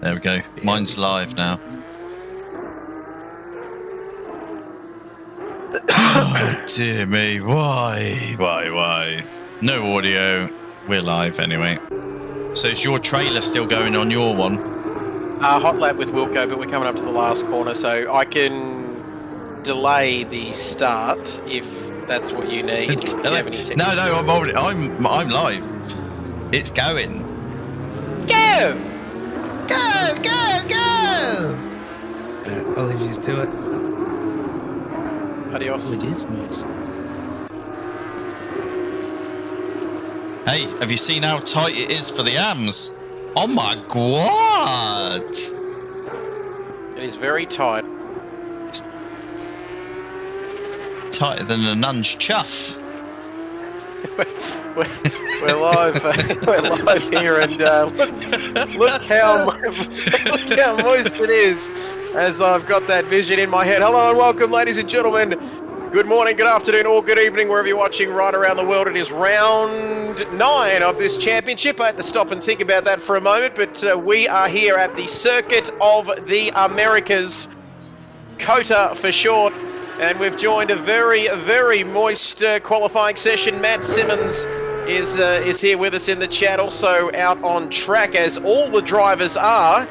There we go. Mine's live now. Oh, dear me. Why? No audio. We're live anyway. So is your trailer still going on your one? Hot lap with Wilco, but we're coming up to the last corner, so I can delay the start if that's what you need. Do you have any No, I'm live. It's going. Go! I'll leave you to it. Adios. It is moist. Hey, have you seen how tight it is for the AMs? Oh my god! It is very tight. It's tighter than a nun's chuff. We're live. We're live here, and look how moist it is. As I've got that vision in my head. Hello and welcome, ladies and gentlemen. Good morning, good afternoon, or good evening, wherever you're watching right around the world. It is round 9 of this championship. I had to stop and think about that for a moment, but we are here at the Circuit of the Americas, COTA for short, and we've joined a very, very moist qualifying session. Matt Simmons is here with us in the chat, also out on track, as all the drivers are.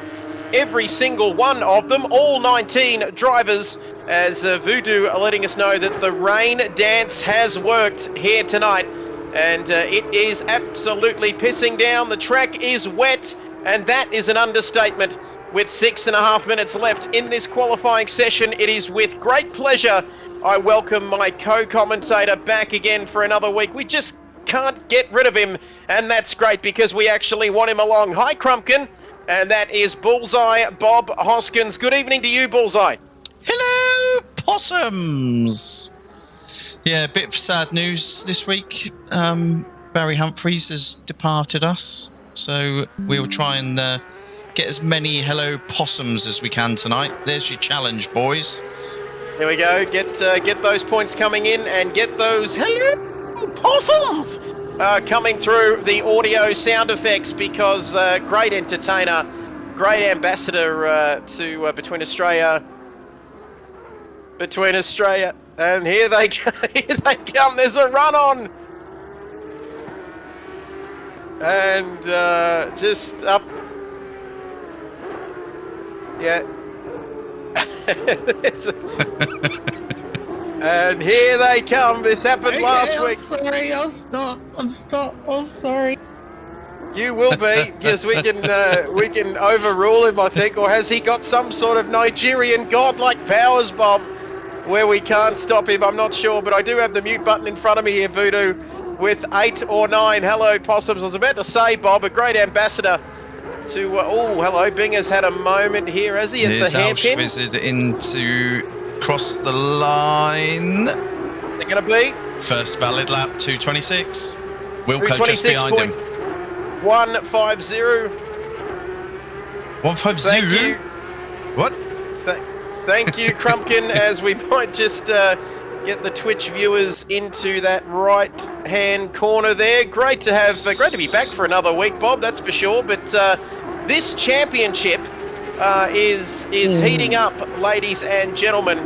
Every single one of them, all 19 drivers, as Voodoo are letting us know that the rain dance has worked here tonight, and it is absolutely pissing down. The track is wet, and that is an understatement. With 6.5 minutes left in this qualifying session, it is with great pleasure I welcome my co-commentator back again for another week. We just can't get rid of him, and that's great because we actually want him along. Hi, Crumpkin. And that is Bullseye Bob Hoskins. Good evening to you, Bullseye. Hello, possums. Yeah, a bit of sad news this week. Barry Humphries has departed us, so we'll try and get as many hello possums as we can tonight. There's your challenge, boys. There we go. Get those points coming in, and get those hello possums coming through the audio sound effects, because great entertainer, great ambassador to Between Australia, and here they come. There's a run on, and just up, yeah. And here they come. This happened last week. Sorry, I'll stop. I'm sorry. You will be, because we can overrule him, I think. Or has he got some sort of Nigerian godlike powers, Bob, where we can't stop him? I'm not sure, but I do have the mute button in front of me here, Voodoo, with 8 or 9 hello possums. I was about to say, Bob, a great ambassador to... oh, hello. Bing has had a moment here, has he, at the hairpin? Here's Alshvizid into... cross the line. They're going to be first valid lap, 2:26. Wilco just behind him. 150. 150. Thank you. What? Thank you, Crumpkin. As we might just get the Twitch viewers into that right-hand corner there. Great to be back for another week, Bob. That's for sure. But this championship is heating up, ladies and gentlemen,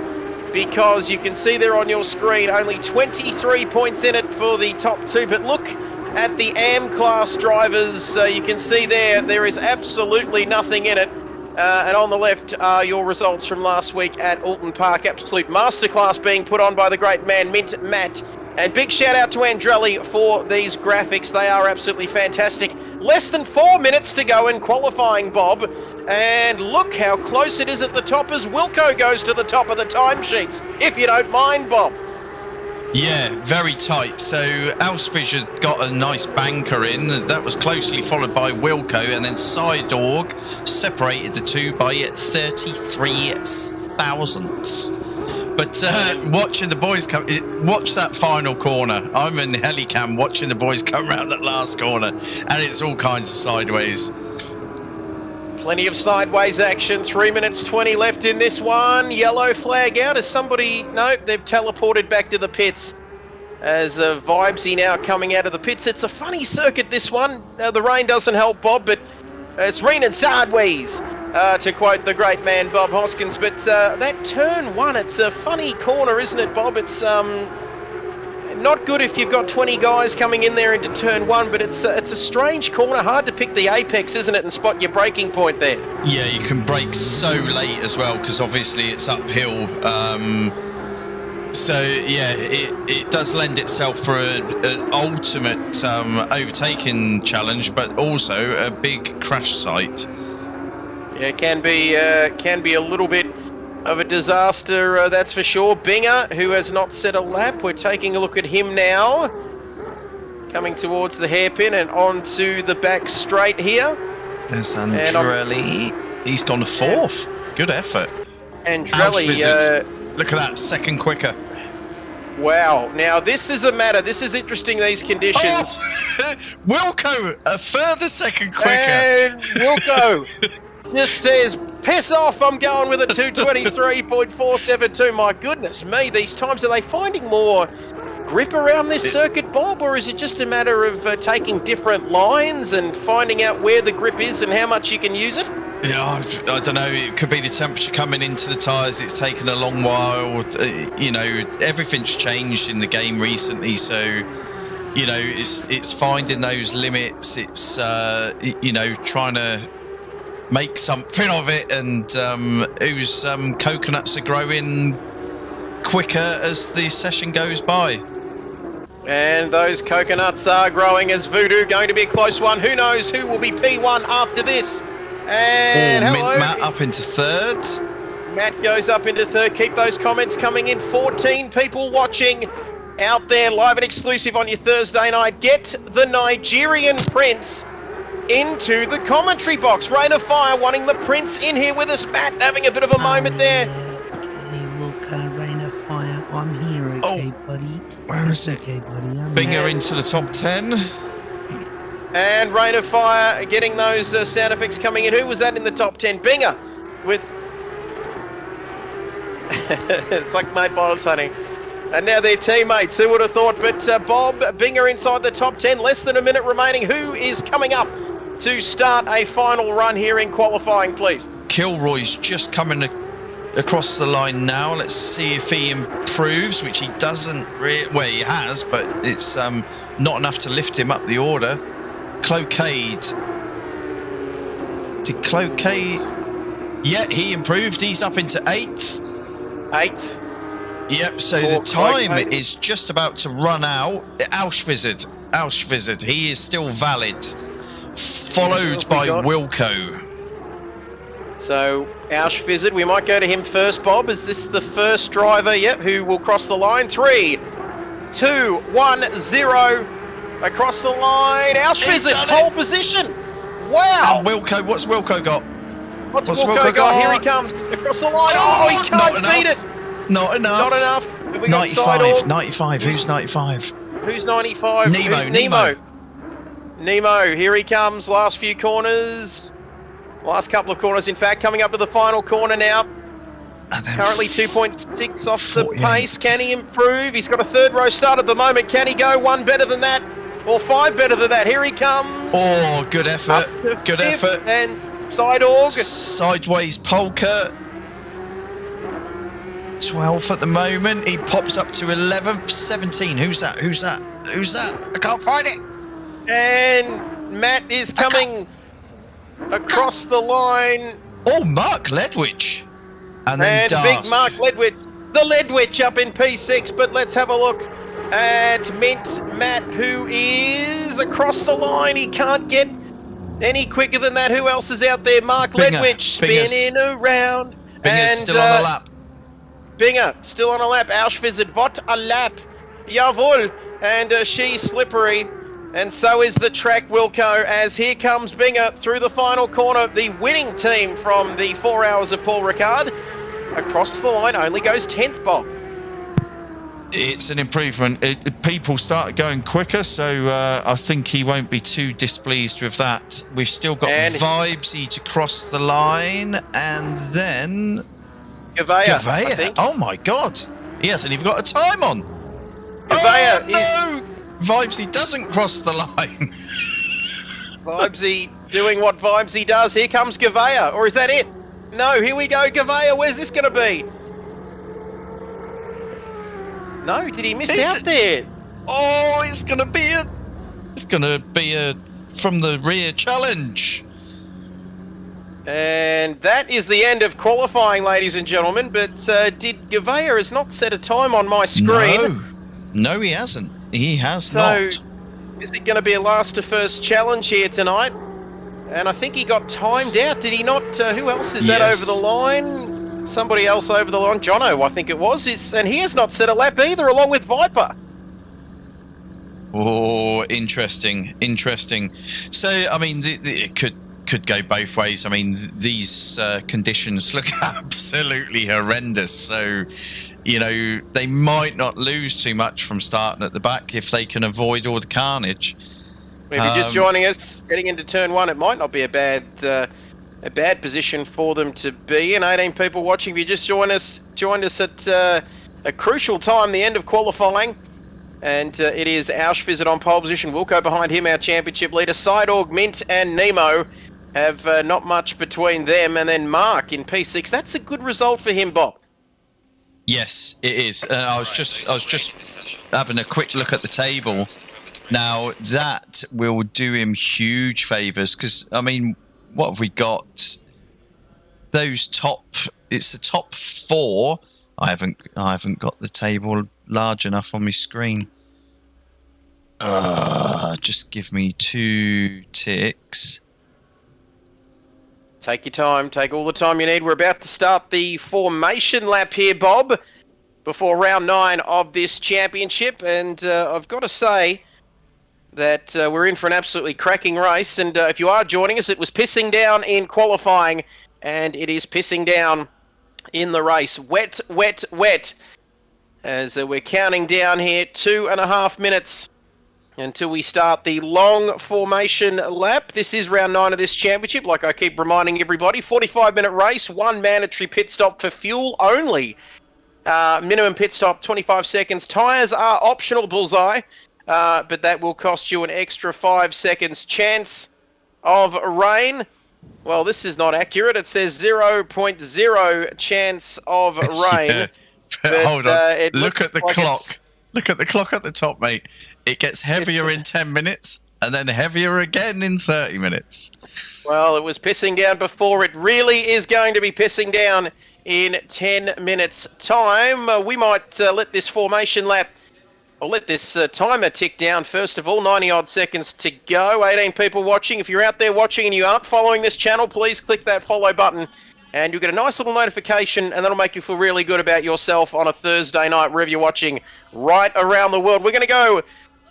because you can see there on your screen only 23 points in it for the top 2. But look at the AM class drivers. You can see there is absolutely nothing in it. And on the left are your results from last week at Alton Park. Absolute masterclass being put on by the great man Mint Matt. And big shout out to Andrelli for these graphics. They are absolutely fantastic. Less than 4 minutes to go in qualifying, Bob. And look how close it is at the top as Wilco goes to the top of the timesheets, if you don't mind, Bob. Yeah, very tight. So Alshvizid got a nice banker in. That was closely followed by Wilco, and then Sidorg separated the two by 33 thousandths. But watching the boys come, watch that final corner. I'm in the helicam watching the boys come around that last corner, and it's all kinds of sideways. Plenty of sideways action. 3 minutes 20 left in this one. Yellow flag out. Is somebody... Nope, they've teleported back to the pits. As Vibesy now coming out of the pits. It's a funny circuit, this one. The rain doesn't help, Bob, but It's raining sideways, to quote the great man Bob Hoskins. But that turn 1, it's a funny corner, isn't it, Bob? It's not good if you've got 20 guys coming in there into turn 1, but it's a strange corner. Hard to pick the apex, isn't it, and spot your braking point there. Yeah, you can brake so late as well because obviously it's uphill. So yeah, it does lend itself for an ultimate overtaking challenge, but also a big crash site. Yeah, it can be a little bit of a disaster, that's for sure. Binger, who has not set a lap, we're taking a look at him now, coming towards the hairpin and onto the back straight here. There's Andrelli. He's gone 4th. Good effort. Andrelli, look at that, second quicker. Wow. Now, this is a matter. This is interesting, these conditions. Oh! Wilco, a further second quicker. And Wilco just says, piss off, I'm going with a 223.472. My goodness me, these times, are they finding more grip around this circuit, Bob, or is it just a matter of taking different lines and finding out where the grip is and how much you can use it? Yeah, I don't know. It could be the temperature coming into the tyres. It's taken a long while. You know, everything's changed in the game recently. So, you know, it's finding those limits. It's, you know, trying to make something of it. And whose coconuts are growing quicker as the session goes by. And those coconuts are growing as Voodoo. Going to be a close one. Who knows who will be P1 after this? And hello. Matt up into 3rd. Matt goes up into 3rd. Keep those comments coming in. 14 people watching out there, live and exclusive on your Thursday night. Get the Nigerian Prince into the commentary box. Rain of Fire wanting the Prince in here with us. Matt having a bit of a moment there. Okay, look, Rain of Fire, I'm here, okay, buddy? Where is it? Okay, buddy, I'm Binger here. into the top 10. And Rain of Fire getting those sound effects coming in. Who was that in the top 10? Binger with... it's like Mate Bottles Honey. And now their teammates. Who would have thought? But Bob, Binger inside the top 10. Less than a minute remaining. Who is coming up to start a final run here in qualifying, please? Kilroy's just coming across the line now. Let's see if he improves, which he doesn't really... Well, he has, but it's not enough to lift him up the order. Cloquet. Did Cloquet... Yeah, he improved. He's up into 8th. 8th. Yep, so the time is just about to run out. Auschwizard, he is still valid. Followed by Wilco. So, Auschwizard, we might go to him first, Bob. Is this the first driver, yep, who will cross the line? 3, 2, 1, 0. Across the line, Auschwizard, pole position. Wow. And Wilco, what's Wilco got? What's Wilco got? Here he comes across the line. Oh, he can't beat it. Not enough. Not enough. Have we got 95. 95. Who's 95? Who's 95? Nemo. Here he comes. Last few corners. Last couple of corners, in fact, coming up to the final corner now. Currently 2.6 off the pace. Can he improve? He's got a 3rd row start at the moment. Can he go 1 better than that? Or 5 better than that? Here he comes. Oh, good effort. Good effort. And side org. Sideways polka. 12th at the moment. He pops up to 11th. 17. Who's that? I can't find it. And Matt is coming across the line. Oh, Mark Ledwich. And then big Mark Ledwich. The Ledwich up in P6. But let's have a look at Mint Matt, who is across the line. He can't get any quicker than that. Who else is out there? Mark Ledwich spinning around. Binger's still on the lap. Binger still on a lap. Auschwizard, what a lap. Jawohl. And she's slippery. And so is the track, Wilco, as here comes Binger through the final corner. The winning team from the 4 hours of Paul Ricard. Across the line only goes 10th, Bob. It's an improvement. People start going quicker, so I think he won't be too displeased with that. We've still got Vibesy to cross the line, and then... Gavea. Oh my God. He hasn't even got a time on. Gavea is... No! Vibesy doesn't cross the line. Vibesy doing what Vimesy does. Here comes Gavea, or is that it? No, here we go, Gavea. Where's this going to be? No, did he miss out there? Oh, it's going to be a from the rear challenge. And that is the end of qualifying, ladies and gentlemen. But did Gavea has not set a time on my screen? No, he hasn't. He has So, not. is it going to be a last to first challenge here tonight? And I think he got timed out, did he not? Who else is that over the line? Somebody else over the line. Jono, I think it was. And he has not set a lap either, along with Viper. Oh, interesting. So, I mean, it could go both ways. I mean, these conditions look absolutely horrendous. So, you know, they might not lose too much from starting at the back if they can avoid all the carnage. If you're just joining us, getting into turn one, it might not be a bad position for them to be in. 18 people watching. If you just joined us at a crucial time, the end of qualifying. And it is Auschwitz on pole position. Wilco behind him, our championship leader. Sidorg, Mint, and Nemo have not much between them. And then Mark in P6. That's a good result for him, Bob. Yes, it is. I was just having a quick look at the table. Now that will do him huge favours because I mean, what have we got? Those it's the top four. I haven't got the table large enough on my screen. Just give me 2 ticks. Take your time. Take all the time you need. We're about to start the formation lap here, Bob, before round 9 of this championship. And I've got to say that we're in for an absolutely cracking race. And if you are joining us, it was pissing down in qualifying, and it is pissing down in the race. Wet, wet, wet. As we're counting down here, 2.5 minutes until we start the long formation lap. This is round 9 of this championship, like I keep reminding everybody. 45-minute race, 1 mandatory pit stop for fuel only. Minimum pit stop, 25 seconds. Tyres are optional, Bullseye, but that will cost you an extra 5 seconds. Chance of rain. Well, this is not accurate. It says 0.0 chance of rain. Yeah. But, hold on. Look at the like clock. Look at the clock at the top, mate. It gets heavier in 10 minutes and then heavier again in 30 minutes. Well, it was pissing down before. It really is going to be pissing down in 10 minutes' time. We might let this formation lap, or let this timer tick down first of all. 90-odd seconds to go. 18 people watching. If you're out there watching and you aren't following this channel, please click that follow button. And you'll get a nice little notification, and that'll make you feel really good about yourself on a Thursday night, wherever you're watching right around the world. We're going to go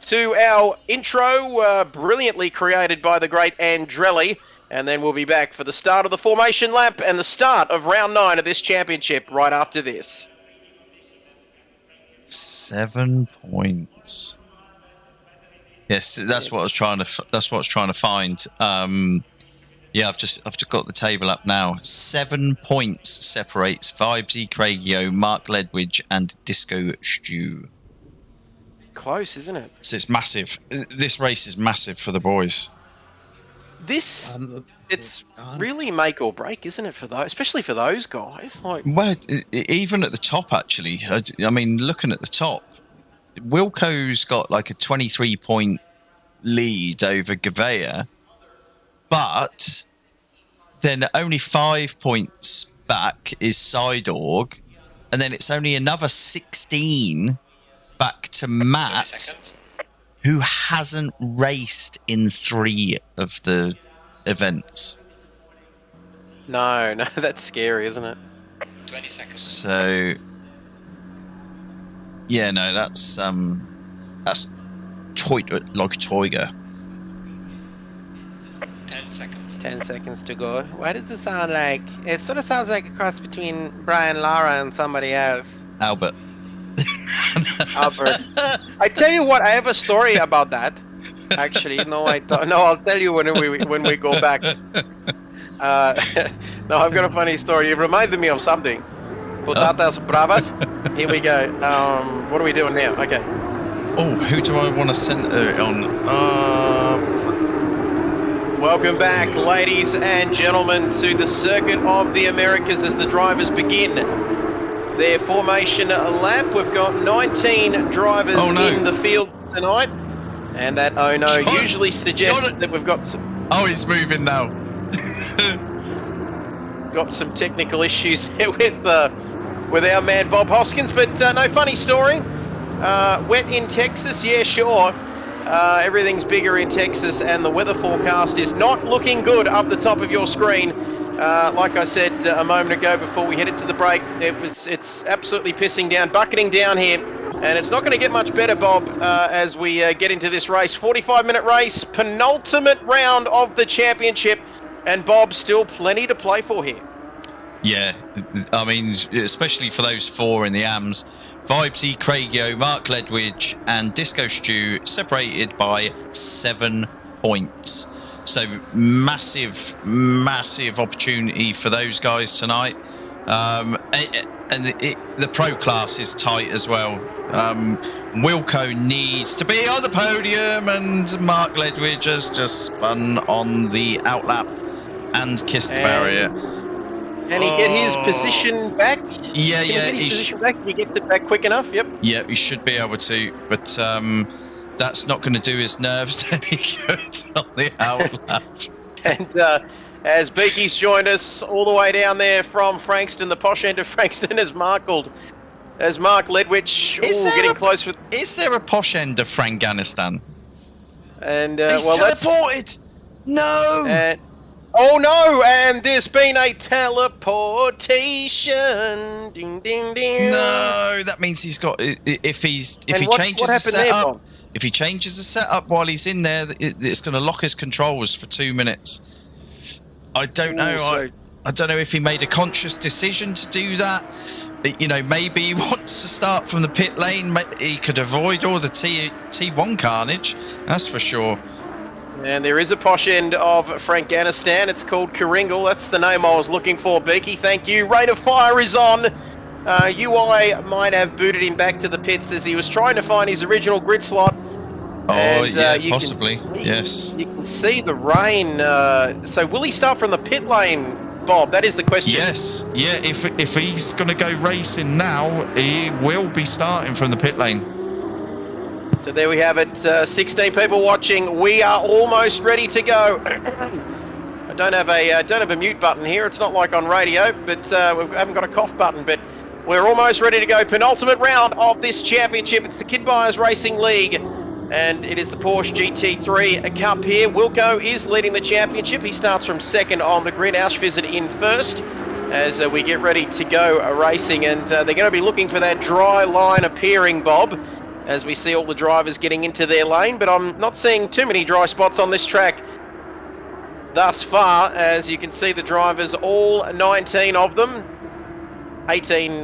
to our intro, brilliantly created by the great Andrelli, and then we'll be back for the start of the formation lap and the start of round 9 of this championship right after this. 7 points. Yes, that's what I was trying to find. Yeah, I've just got the table up now. 7 points separates Vibesy, Craigio, Mark Ledwidge, and Disco Stew. Close, isn't it? So it's massive. This race is massive for the boys. This, it's really make or break, isn't it, for those, especially for those guys? Like, well, even at the top, actually. I mean, looking at the top, Wilco's got like a 23-point lead over Gavea. But then only 5 points back is Sidorg, and then it's only another 16 back to Matt, who hasn't raced in 3 of the events. No, that's scary, isn't it? 20 seconds. So, yeah, no, that's Toiga. 10 seconds. 10 seconds to go. Why does it sound like... It sort of sounds like a cross between Brian Lara and somebody else. Albert. Albert. I tell you what, I have a story about that. Actually, no, I'll tell you when we go back. No, I've got a funny story. It reminded me of something. Patatas bravas. Here we go. What are we doing now? Okay. Oh, who do I want to center on? Welcome back, ladies and gentlemen, to the Circuit of the Americas as the drivers begin their formation lap. We've got 19 drivers in the field tonight, and that usually suggests that we've got some... Oh, he's moving now. Got some technical issues here with our man Bob Hoskins, but no, funny story. Wet in Texas, yeah, sure. Everything's bigger in Texas, and the weather forecast is not looking good up the top of your screen. Like I said a moment ago before we headed to the break, it's absolutely pissing down, bucketing down here, and it's not going to get much better, Bob, as we get into this race. 45-minute race, penultimate round of the championship, and Bob, still plenty to play for here. Yeah, I mean, especially for those four in the AMs. Vibesy, Craigio, Mark Ledwidge and Disco Stew separated by 7 points. So massive opportunity for those guys tonight. And the pro class is tight as well. Wilco needs to be on the podium, and Mark Ledwidge has just spun on the outlap and kissed the barrier. Can he get his position back? Yeah, Can he get it back quick enough? Yep. Yeah, he should be able to, but that's not going to do his nerves any good on the outlap. And as Beaky's joined us all the way down there from Frankston, the posh end of Frankston, as Mark Ledwidge getting close with... Is there a posh end of Franganistan? And he's teleported! No! Oh no! And there's been a teleportation. Ding ding ding. No, that means he's got. If he changes the setup, if he changes the setup while he's in there, it's going to lock his controls for 2 minutes. I don't know. I don't know if he made a conscious decision to do that. You know, maybe he wants to start from the pit lane. He could avoid all the T1 carnage. That's for sure. And there is a posh end of Franganistan. It's called Karingal. That's the name I was looking for, Beaky. Thank you. Rate of fire is on. UI might have booted him back to the pits as he was trying to find his original grid slot. Oh, and, yeah, possibly. Yes. You can see the rain. So will he start from the pit lane, Bob? That is the question. Yes. Yeah, if he's going to go racing now, he will be starting from the pit lane. So there we have it, 16 people watching. We are almost ready to go. I don't have a mute button here. It's not like on radio, but we haven't got a cough button. But we're almost ready to go. Penultimate round of this championship. It's the Kid Buyers Racing League, and it is the Porsche GT3 Cup here. Wilco is leading the championship. He starts from second on the grid. Auschwitz in first as we get ready to go racing, and they're going to be looking for that dry line appearing, Bob, as we see all the drivers getting into their lane, but I'm not seeing too many dry spots on this track thus far. As you can see, the drivers, all 19 of them, 18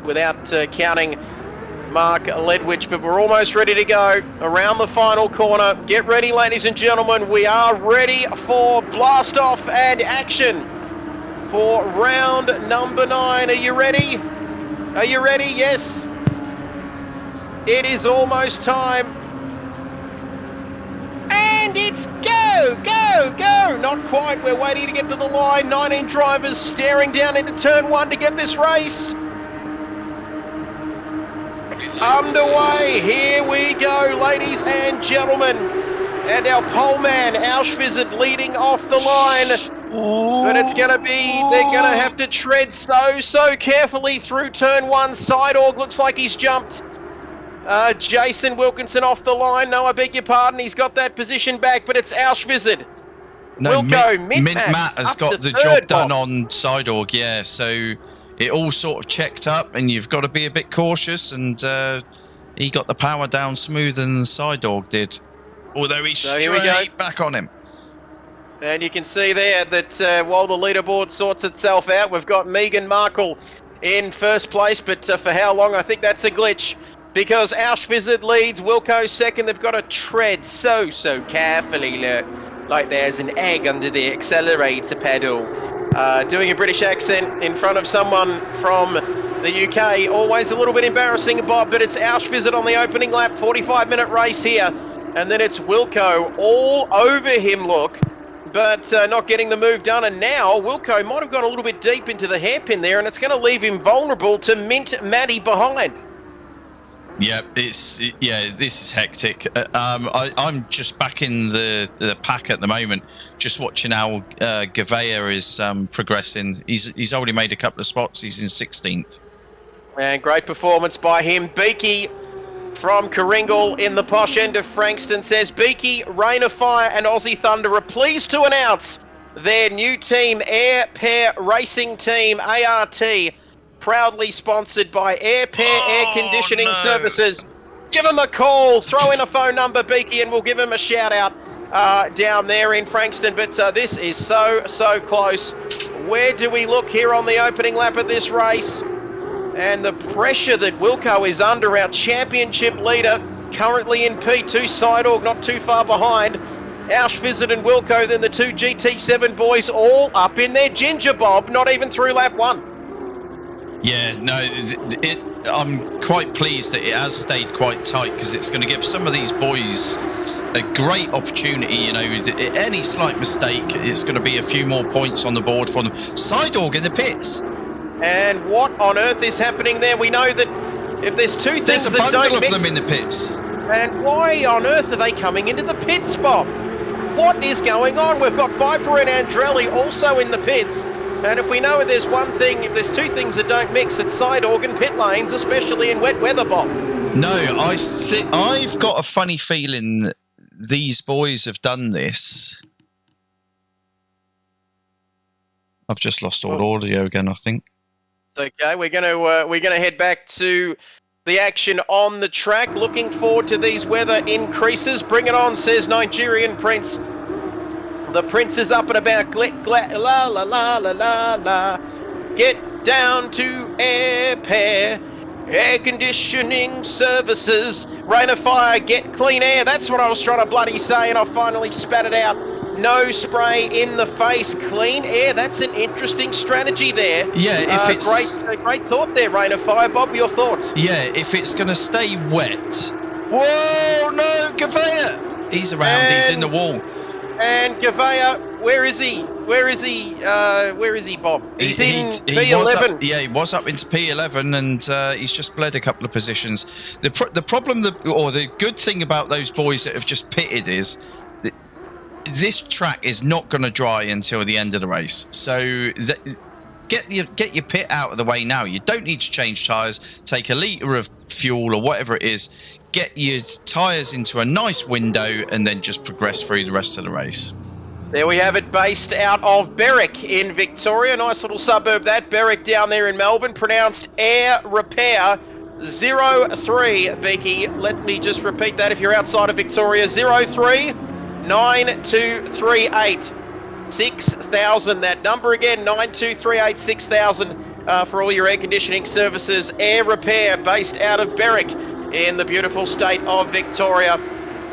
without counting Mark Ledwidge, but we're almost ready to go around the final corner. Get ready, ladies and gentlemen. We are ready for blast off and action for round number 9. Are you ready? Are you ready? Yes. It is almost time. And it's go, go, go. Not quite. We're waiting to get to the line. 19 drivers staring down into turn 1 to get this race underway. Here we go, ladies and gentlemen. And our pole man, Auschwitz, leading off the line. But it's going to be, they're going to have to tread so carefully through turn 1. Sidorg looks like he's jumped. Jason Wilkinson off the line. No, I beg your pardon. He's got that position back, but it's Auschwitz. No, Wilco, Mint Matt has got the job done on Sidorg, yeah. So it all sort of checked up, and you've got to be a bit cautious. And he got the power down smoother than Sidorg did, although he's straight back on him. And you can see there that while the leaderboard sorts itself out, we've got Megan Markle in first place, but for how long? I think that's a glitch. Because Auschwitz leads, Wilco second. They've got to tread so carefully, like there's an egg under the accelerator pedal. Doing a British accent in front of someone from the UK, always a little bit embarrassing, Bob, but it's Auschwitz on the opening lap, 45-minute race here. And then it's Wilco all over him, look. but not getting the move done. And now Wilco might have gone a little bit deep into the hairpin there, and it's going to leave him vulnerable to Mint Matty behind. Yeah, this is hectic. I'm just back in the pack at the moment, just watching how Gavea is progressing. He's already made a couple of spots. He's in 16th. And great performance by him. Beaky from Karingal in the posh end of Frankston says, Beaky, Rain of Fire and Aussie Thunder are pleased to announce their new team, Air Pair Racing Team, ART, proudly sponsored by Air Pair Air Conditioning Services. Give them a call, throw in a phone number, Beaky, and we'll give him a shout out down there in Frankston. But this is so close. Where do we look here on the opening lap of this race? And the pressure that Wilco is under, our championship leader, currently in P2, Sidorg not too far behind. Auschwitz and Wilco, then the two GT7 boys all up in their ginger bob, not even through lap 1. Yeah, no, I'm quite pleased that it has stayed quite tight, because it's going to give some of these boys a great opportunity. You know, any slight mistake, it's going to be a few more points on the board for them. Sidorg in the pits. And what on earth is happening there? We know that if there's two things that don't mix... There's a bundle of them in the pits. And why on earth are they coming into the pits, Bob? What is going on? We've got Viper and Andrelli also in the pits. And if we know there's one thing, if there's two things that don't mix, it's Sidorg and pit lanes, especially in wet weather, Bob. No, I've got a funny feeling these boys have done this. I've just lost all audio again, I think. Okay, we're gonna head back to the action on the track. Looking forward to these weather increases. Bring it on, says Nigerian Prince. The Prince is up and about. La la la la la la. Get down to Air Pair Air Conditioning Services. Rain of Fire, get clean air. That's what I was trying to bloody say, and I finally spat it out. No spray in the face, clean air. That's an interesting strategy there. Yeah, if it's... Great thought there, Rain of Fire. Bob, your thoughts? Yeah, if it's going to stay wet... Whoa, no, Gavea! He's around, he's in the wall. And Gavea, where is he? Where is he, Bob? He's in P11. He was up into P11, and he's just bled a couple of positions. The problem, or the good thing about those boys that have just pitted is... This track is not going to dry until the end of the race, so get your pit out of the way now. You don't need to change tyres. Take a litre of fuel or whatever it is. Get your tyres into a nice window, and then just progress through the rest of the race. There we have it, based out of Berwick in Victoria. Nice little suburb that. Berwick down there in Melbourne, pronounced Air Repair 03, Beaky. Let me just repeat that if you're outside of Victoria. 03 9238 6000. That number again, 9238 6000 for all your air conditioning services. Air Repair, based out of Berwick in the beautiful state of Victoria.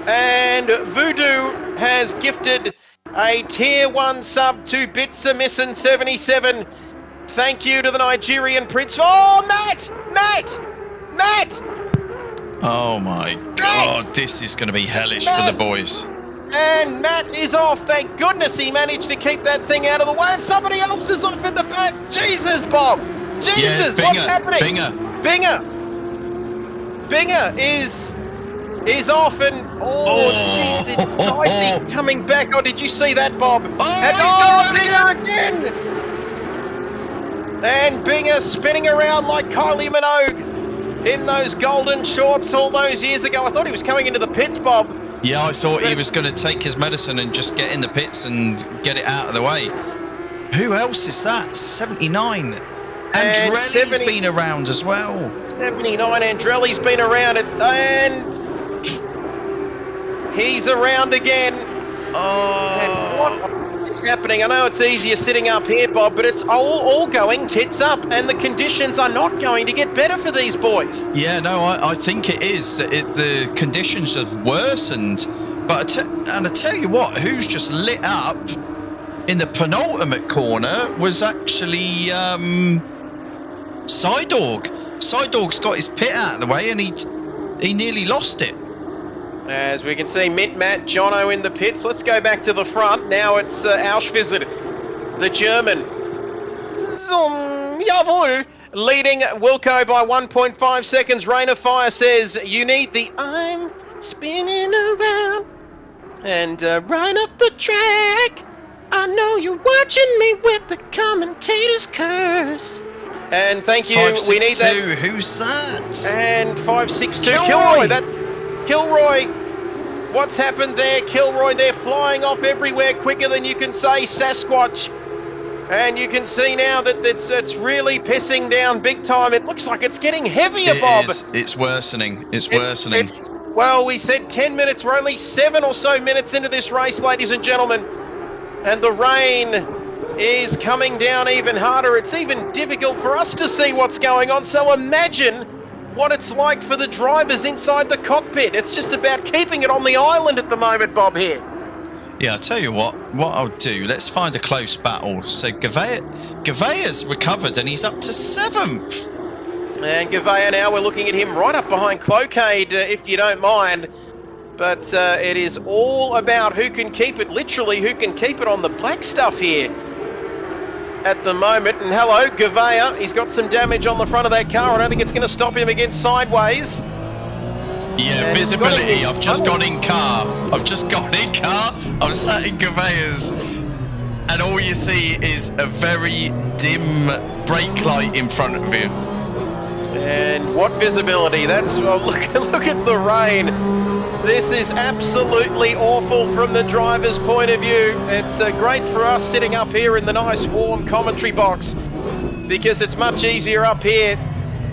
And Voodoo has gifted a tier 1 sub to Bits Are Missin' 77. Thank you to the Nigerian Prince. Oh, Matt! Oh my God, this is going to be hellish for the boys. And Matt is off. Thank goodness he managed to keep that thing out of the way. And somebody else is off in the back. Jesus, Bob. Jesus, yeah, what's happening? Binger is off, and jeez, it's Dicey coming back. Oh, did you see that, Bob? Binger again. And Binger spinning around like Kylie Minogue in those golden shorts all those years ago. I thought he was coming into the pits, Bob. Yeah, I thought he was going to take his medicine and just get in the pits and get it out of the way. Who else is that? 79. Andrelli's been around as well. 79, Andrelli's been around it, and he's around again. Oh. And what is happening? I know it's easier sitting up here, Bob, but it's all going tits up, and the conditions are not going to get better for these boys. Yeah, no, I think it is. The conditions have worsened. But I tell you what, who's just lit up in the penultimate corner was actually Sidorg. Sidorg's got his pit out of the way, and he nearly lost it. As we can see, Mint Matt, Jono in the pits. Let's go back to the front. Now it's Auschwitz, the German. Zoom, jawohl. Leading Wilco by 1.5 seconds. Rain of Fire says, you need the I'm spinning around and right up the track. I know you're watching me with the commentator's curse. And thank you. We need that. Who's that? And 562. Kilroy. Kilroy. That's Kilroy. What's happened there? Kilroy, they're flying off everywhere quicker than you can say Sasquatch. And you can see now that it's really pissing down big time. It looks like it's getting heavier, Bob. It's worsening. It's worsening. Well, we said 10 minutes. We're only 7 or so minutes into this race, ladies and gentlemen. And the rain is coming down even harder. It's even difficult for us to see what's going on. So imagine what it's like for the drivers inside the cockpit. It's just about keeping it on the island at the moment, Bob, here. Yeah, I'll tell you what I'll do, let's find a close battle. So Gavea's recovered and he's up to 7th. And Gavea now, we're looking at him right up behind Clocade, if you don't mind. But it is all about who can keep it, literally who can keep it on the black stuff here at the moment. And hello, Gavea, he's got some damage on the front of that car. I don't think it's going to stop him against sideways. Yeah, And visibility. I've just got in car. I'm sat in Gavea's, and all you see is a very dim brake light in front of you. And what visibility? That's look at the rain. This is absolutely awful from the driver's point of view. It's great for us sitting up here in the nice warm commentary box because it's much easier up here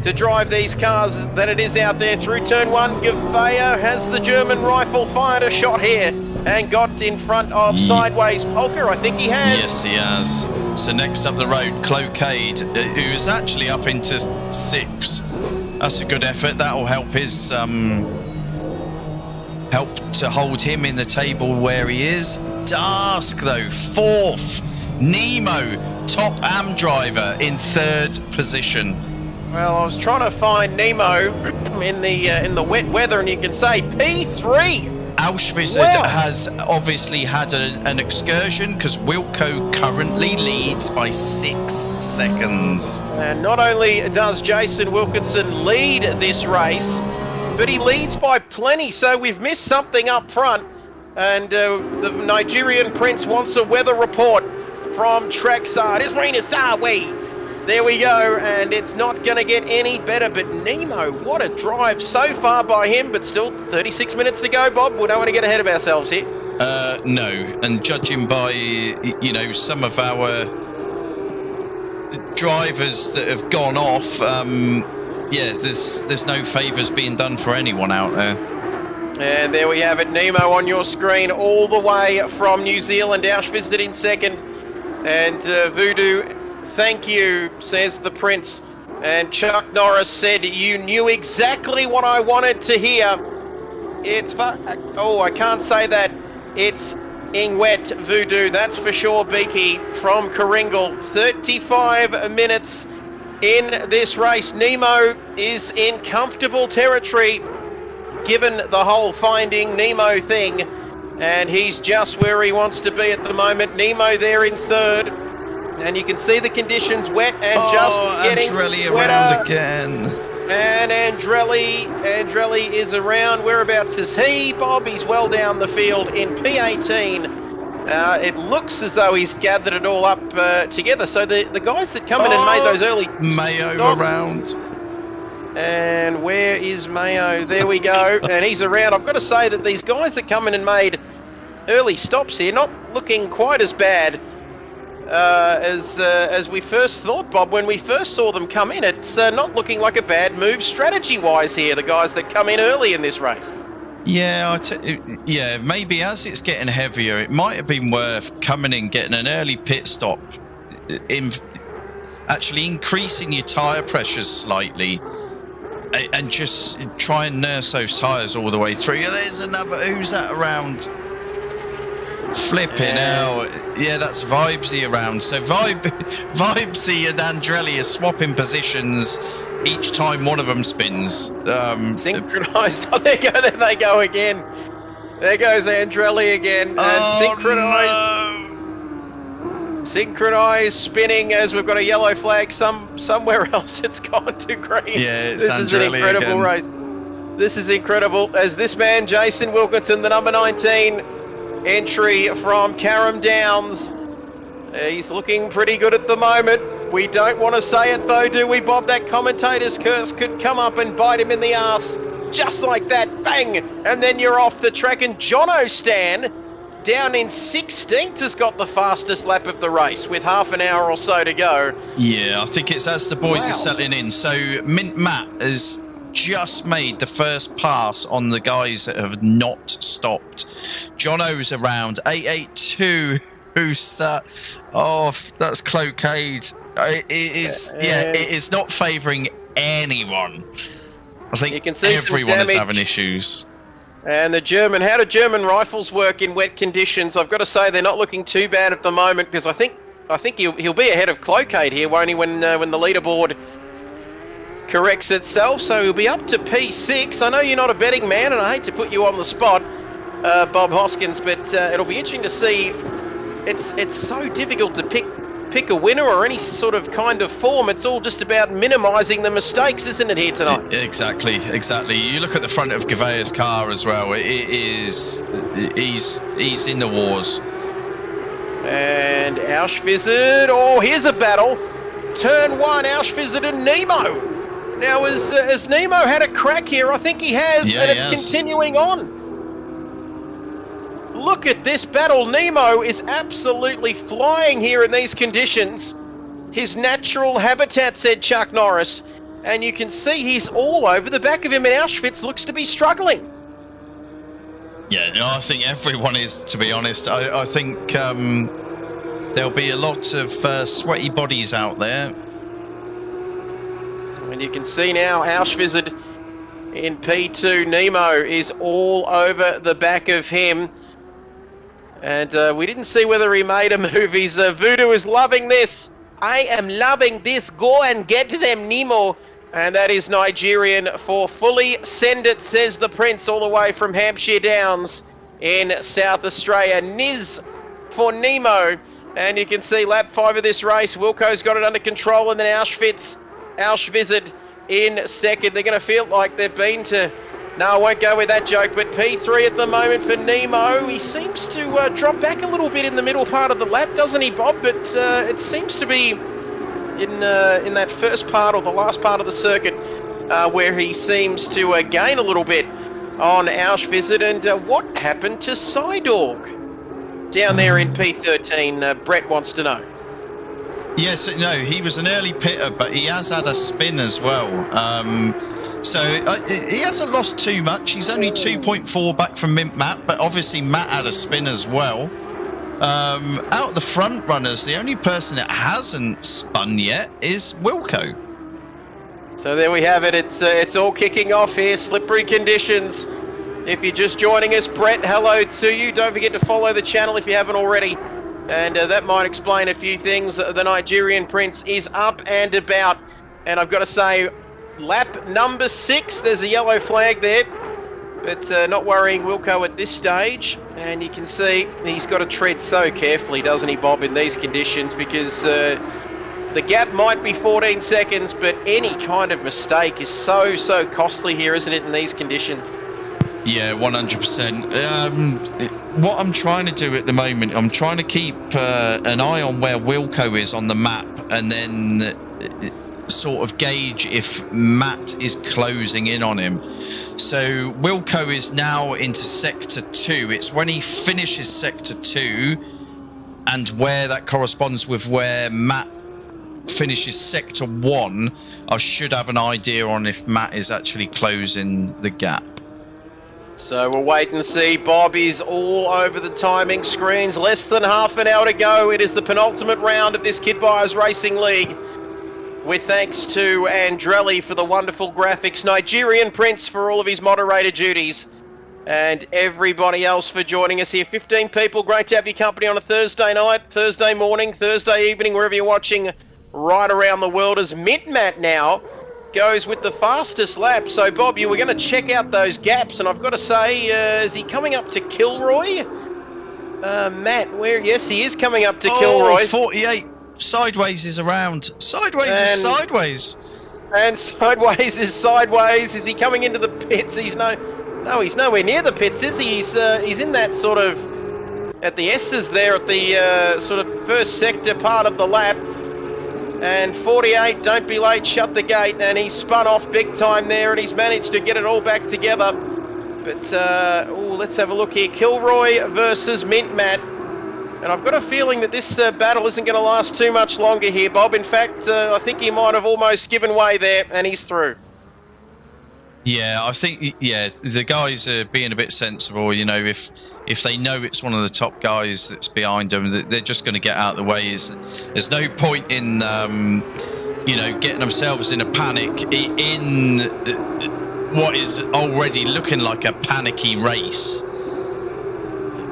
to drive these cars than it is out there through turn 1. Gavea has the German rifle, fired a shot here and got in front of Sideways Polka. I think he has. Yes, he has. So next up the road, Clocade, who's actually up into 6th. That's a good effort. That'll help his help to hold him in the table where he is. Dask though, 4th. Nemo, top AM driver, in 3rd position. Well, I was trying to find Nemo in the wet weather, and you can say P3. Auschwitz has obviously had an excursion because Wilco currently leads by 6 seconds. And not only does Jason Wilkinson lead this race, but he leads by plenty. So we've missed something up front, and the Nigerian Prince wants a weather report from trackside. It's raining sideways. There we go, and it's not going to get any better. But Nemo, what a drive so far by him, but still 36 minutes to go, Bob. We don't want to get ahead of ourselves here. No, and judging by, you know, some of our drivers that have gone off, yeah, there's no favours being done for anyone out there. And there we have it, Nemo on your screen, all the way from New Zealand. Auschwitz in 2nd, and Voodoo, thank you, says the Prince. And Chuck Norris said, you knew exactly what I wanted to hear. It's I can't say that. It's Ingwet Voodoo, that's for sure, Beaky from Karingal. 35 minutes in this race. Nemo is in comfortable territory, given the whole Finding Nemo thing. And he's just where he wants to be at the moment. Nemo there in 3rd. And you can see the conditions wet and just getting Andrelli wetter. Around again. And Andrelli is around. Whereabouts is he, Bob? He's well down the field in P18. It looks as though he's gathered it all up together. So the guys that come in and made those early Mayo stops. around. And where is Mayo? There we go. And he's around. I've got to say that these guys that come in and made early stops here, not looking quite as bad as we first thought, Bob. When we first saw them come in, it's not looking like a bad move strategy-wise here, the guys that come in early in this race. Yeah, yeah, maybe as it's getting heavier, it might have been worth coming in, getting an early pit stop, actually increasing your tyre pressures slightly, and just try and nurse those tyres all the way through. Yeah, there's another, who's that around? Flipping out. Yeah, that's Vibesy around. So Vibesy and Andrelli are swapping positions each time one of them spins. Synchronized. Oh, there they go again. There goes Andrelli again, and synchronized spinning as we've got a yellow flag somewhere else. It's gone to green. Yeah, it's This is an Andrelli incredible again. race. This is incredible as this man, Jason Wilkinson, the number 19 entry from Carrum Downs. He's looking pretty good at the moment. We don't want to say it though, do we, Bob? That commentator's curse could come up and bite him in the ass. Just like that, bang! And then you're off the track. And Jono Stan, down in 16th, has got the fastest lap of the race with half an hour or so to go. Yeah, I think it's as the boys are settling in. So Mint Matt has just made the first pass on the guys that have not stopped. Jono's around 882. Who's that? Oh, that's Cloquet. It is not favouring anyone. I think you can see everyone is having issues. And how do German rifles work in wet conditions? I've got to say they're not looking too bad at the moment, because I think he'll be ahead of Cloquet here, won't he, when the leaderboard corrects itself? So he'll be up to P6. I know you're not a betting man, and I hate to put you on the spot, Bob Hoskins, but it'll be interesting to see. It's so difficult to pick a winner or any sort of kind of form. It's all just about minimising the mistakes, isn't it, here tonight? Exactly. You look at the front of Gavea's car as well. He's in the wars. And Auschwitz. Oh, here's a battle. Turn 1, Auschwitz and Nemo. Now, has Nemo had a crack here? I think he has, and it's continuing on. Look at this battle. Nemo is absolutely flying here in these conditions. His natural habitat, said Chuck Norris. And you can see he's all over the back of him, and Auschwitz looks to be struggling. Yeah, no, I think everyone is, to be honest. I think there'll be a lot of sweaty bodies out there. And you can see now Auschwitz in P2. Nemo is all over the back of him. And we didn't see whether he made a move. Voodoo is loving this. I am loving this. Go and get them, Nemo. And that is Nigerian for fully. Send it, says the Prince, all the way from Hampshire Downs in South Australia. Niz for Nemo. And you can see lap 5 of this race. Wilco's got it under control. And then Auschwitz in second. They're going to feel like they've been to... No, I won't go with that joke, but P3 at the moment for Nemo. He seems to drop back a little bit in the middle part of the lap, doesn't he, Bob? But it seems to be in that first part or the last part of the circuit where he seems to gain a little bit on Auschwitz. And what happened to Sidorg down there in P13? Brett wants to know. Yes, no, he was an early pitter, but he has had a spin as well. So he hasn't lost too much. He's only 2.4 back from Mint Matt, but obviously Matt had a spin as well. Out of the front runners, the only person that hasn't spun yet is Wilco. So there we have it. It's all kicking off here. Slippery conditions. If you're just joining us, Brett, hello to you. Don't forget to follow the channel if you haven't already. And that might explain a few things. The Nigerian Prince is up and about. And I've got to say, lap number 6, there's a yellow flag there, but not worrying Wilco at this stage. And you can see he's got to tread so carefully, doesn't he, Bob, in these conditions, because the gap might be 14 seconds, but any kind of mistake is so costly here, isn't it, in these conditions? Yeah, 100%. What I'm trying to do at the moment, I'm trying to keep an eye on where Wilco is on the map, and then sort of gauge if Matt is closing in on him. So Wilco is now into sector 2. It's when he finishes sector 2 and where that corresponds with where Matt finishes sector 1, I should have an idea on if Matt is actually closing the gap. So we'll wait and see. Bob is all over the timing screens. Less than half an hour to go. It is the penultimate round of this Kid Buyers Racing League. With thanks to Andrelli for the wonderful graphics, Nigerian Prince for all of his moderator duties, and everybody else for joining us here. 15 people, great to have your company on a Thursday night, Thursday morning, Thursday evening, wherever you're watching right around the world. As Mint Matt now goes with the fastest lap. So, Bob, you were going to check out those gaps, and I've got to say, is he coming up to Kilroy? Matt, where? Yes, he is coming up to Kilroy. 48. Sideways is around. Sideways is sideways. And sideways is sideways. Is he coming into the pits? He's no, he's nowhere near the pits, is he? He's in that sort of at the S's there at the sort of first sector part of the lap. And 48, don't be late, shut the gate, and he's spun off big time there, and he's managed to get it all back together. But let's have a look here. Kilroy versus Mint Matt. And I've got a feeling that this battle isn't going to last too much longer here, Bob. In fact, I think he might have almost given way there, and he's through. Yeah, I think, the guys are being a bit sensible. You know, if they know it's one of the top guys that's behind them, they're just going to get out of the way. There's no point in, getting themselves in a panic in what is already looking like a panicky race.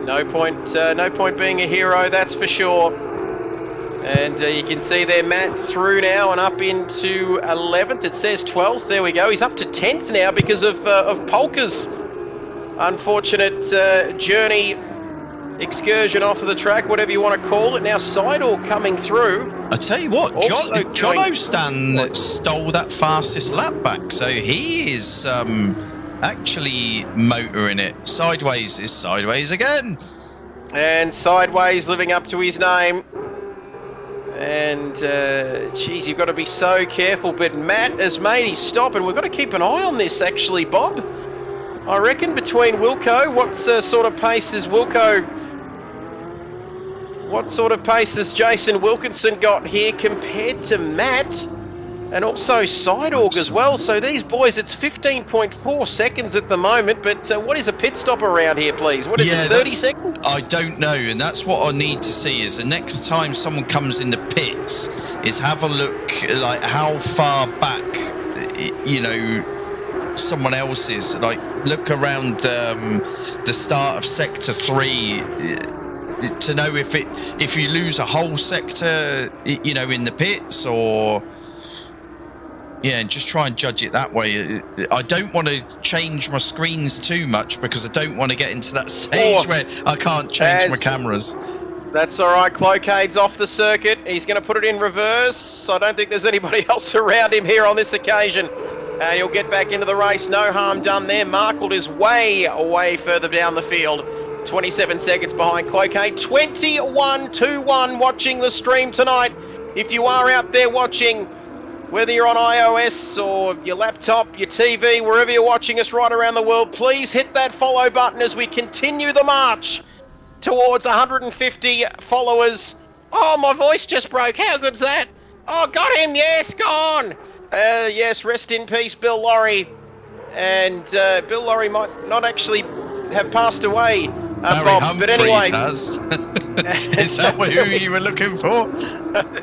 No point being a hero, that's for sure. And you can see there Matt through now and up into 11th. It says 12th. There we go. He's up to 10th now because of Polka's unfortunate journey, excursion off of the track, whatever you want to call it. Now Seidel coming through. I tell you what, John O'Stan stole that fastest lap back, so he is actually motoring it. Sideways is sideways again. And sideways living up to his name. And, geez, you've got to be so careful. But Matt has made his stop, and we've got to keep an eye on this, actually, Bob. I reckon between Wilco, what sort of pace has Jason Wilkinson got here compared to Matt? And also Sidorg as well. So these boys, it's 15.4 seconds at the moment. But what is a pit stop around here, please? What is it, 30 seconds? I don't know. And that's what I need to see is the next time someone comes in the pits is have a look like how far back, someone else is. Like look around the start of sector 3 to know if you lose a whole sector, in the pits or... Yeah, and just try and judge it that way. I don't want to change my screens too much because I don't want to get into that stage where I can't change my cameras. That's all right. Clocade's off the circuit. He's going to put it in reverse. I don't think there's anybody else around him here on this occasion. And he'll get back into the race. No harm done there. Markle is way further down the field. 27 seconds behind Clocade. 21-1 watching the stream tonight. If you are out there watching... Whether you're on iOS or your laptop, your TV, wherever you're watching us right around the world, please hit that follow button as we continue the march towards 150 followers. Oh, my voice just broke. How good's that? Oh, got him. Yes, gone. Yes, rest in peace, Bill Lorry. And Bill Lorry might not actually have passed away, Barry Bob. Humphries But anyway... has. Is that who you were looking for?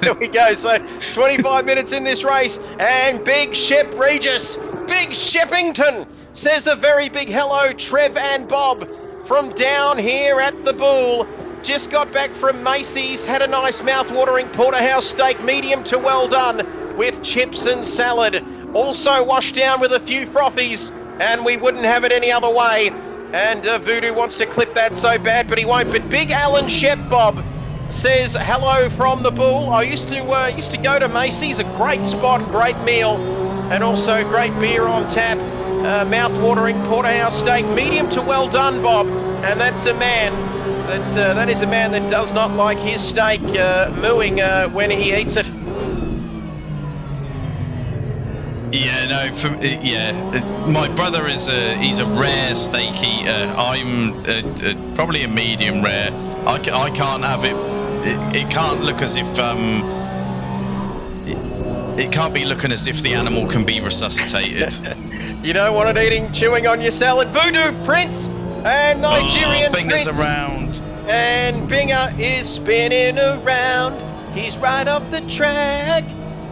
There we go. So 25 minutes in this race, and Big Shep Regis, Big Sheppington says a very big hello, Trev and Bob, from down here at the Bull. Just got back from Macy's, had a nice mouth-watering porterhouse steak, medium to well done, with chips and salad. Also washed down with a few frothies, and we wouldn't have it any other way. And Voodoo wants to clip that so bad, but he won't. But Big Alan Shep, Bob, says hello from the Bull. I used to go to Macy's, a great spot, great meal, and also great beer on tap. Mouth-watering porterhouse steak, medium to well done, Bob. And that's a man that is a man that does not like his steak mooing when he eats it. Yeah, no, my brother he's a rare steak eater. I'm probably a medium rare. I can't have it. It can't look as if it can't be looking as if the animal can be resuscitated. You don't want it chewing on your salad. Voodoo Prince and Nigerian Binger's Prince. around. And Binger is spinning around. He's right off the track.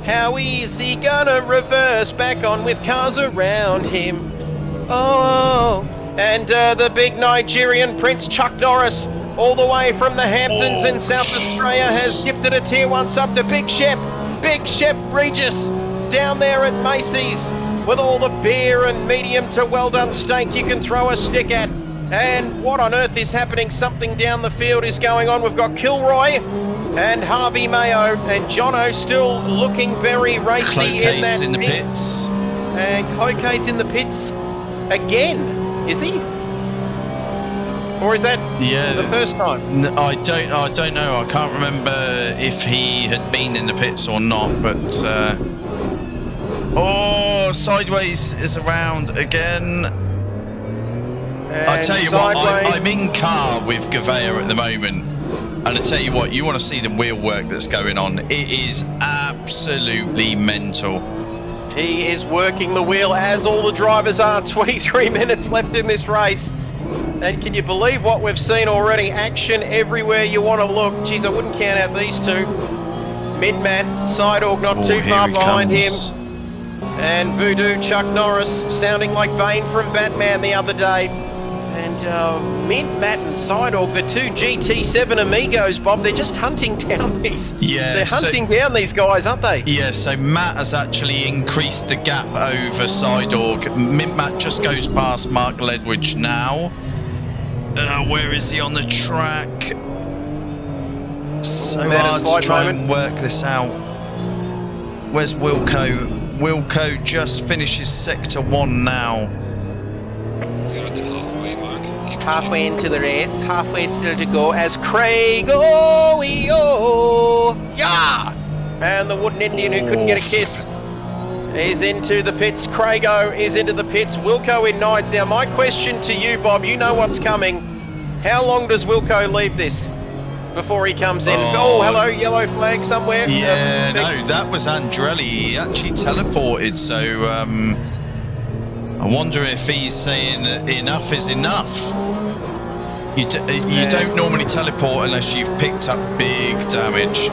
How is he gonna reverse back on with cars around him? Oh, and the big Nigerian Prince Chuck Norris, all the way from the Hamptons in South Australia, has gifted a tier 1 sub to Big Shep Regis. down there at Macy's with all the beer and medium to well done steak you can throw a stick at. And what on earth is happening? Something down the field is going on. We've got Kilroy and Harvey Mayo, and Jono still looking very racy in that in the pit. pits. And Clocade's in the pits again, is he? Or is that the first time? I don't know. I can't remember if he had been in the pits or not, but Sideways is around again. And I tell you Sideways, what, I'm in car with Gavea at the moment, and I tell you what, you want to see the wheel work that's going on. It is absolutely mental. he is working the wheel as all the drivers are. 23 minutes left in this race. And can you believe what we've seen already? Action everywhere you want to look. Geez, I wouldn't count out these two. Mid-Matt, Sidorg not too far behind him. And Voodoo, Chuck Norris, sounding like Bane from Batman the other day. And Mid-Matt and Sidorg, the two GT7 amigos, Bob, they're just hunting down these. Yeah, they're hunting down these guys, aren't they? Yeah, so Matt has actually increased the gap over Sidorg. Matt just goes past Mark Ledwidge now. Where is he on the track? So hard to try and work this out. Where's Wilco? Wilco just finishes sector 1 now. We're at the halfway mark. Keep Halfway into the race, halfway still to go as Craig, yeah! And the wooden Indian who couldn't get a kiss is into the pits. Crago is into the pits. Wilco in ninth. Now my question to you, Bob, you know what's coming. How long does Wilco leave this before he comes in? Oh, hello, yellow flag somewhere. Yeah, no, that was Andrelli. He actually teleported, so I wonder if he's saying enough is enough. You don't normally teleport unless you've picked up big damage.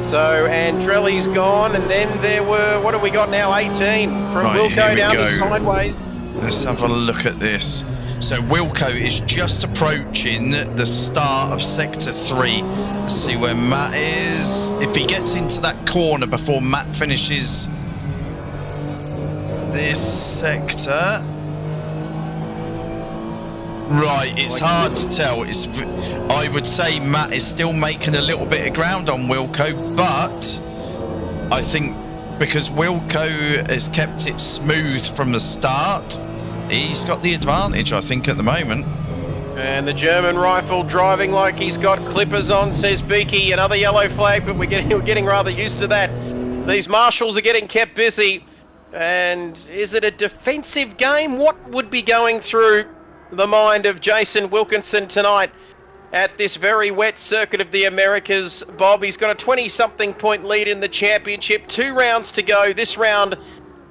So Andrelli's gone, and then there were, what have we got now, 18 from Wilco down to Sideways. Let's have a look at this. So Wilco is just approaching the start of sector 3. Let's see where Matt is. If he gets into that corner before Matt finishes this sector. Right, it's hard to tell. I would say Matt is still making a little bit of ground on Wilco, but I think because Wilco has kept it smooth from the start, he's got the advantage, I think, at the moment. And the German rifle driving like he's got clippers on, says Beaky. Another yellow flag, but we're getting rather used to that. These marshals are getting kept busy. And is it a defensive game? What would be going through the mind of Jason Wilkinson tonight at this very wet circuit of the Americas? Bob, he's got a 20-something point lead in the championship. 2 rounds to go this round,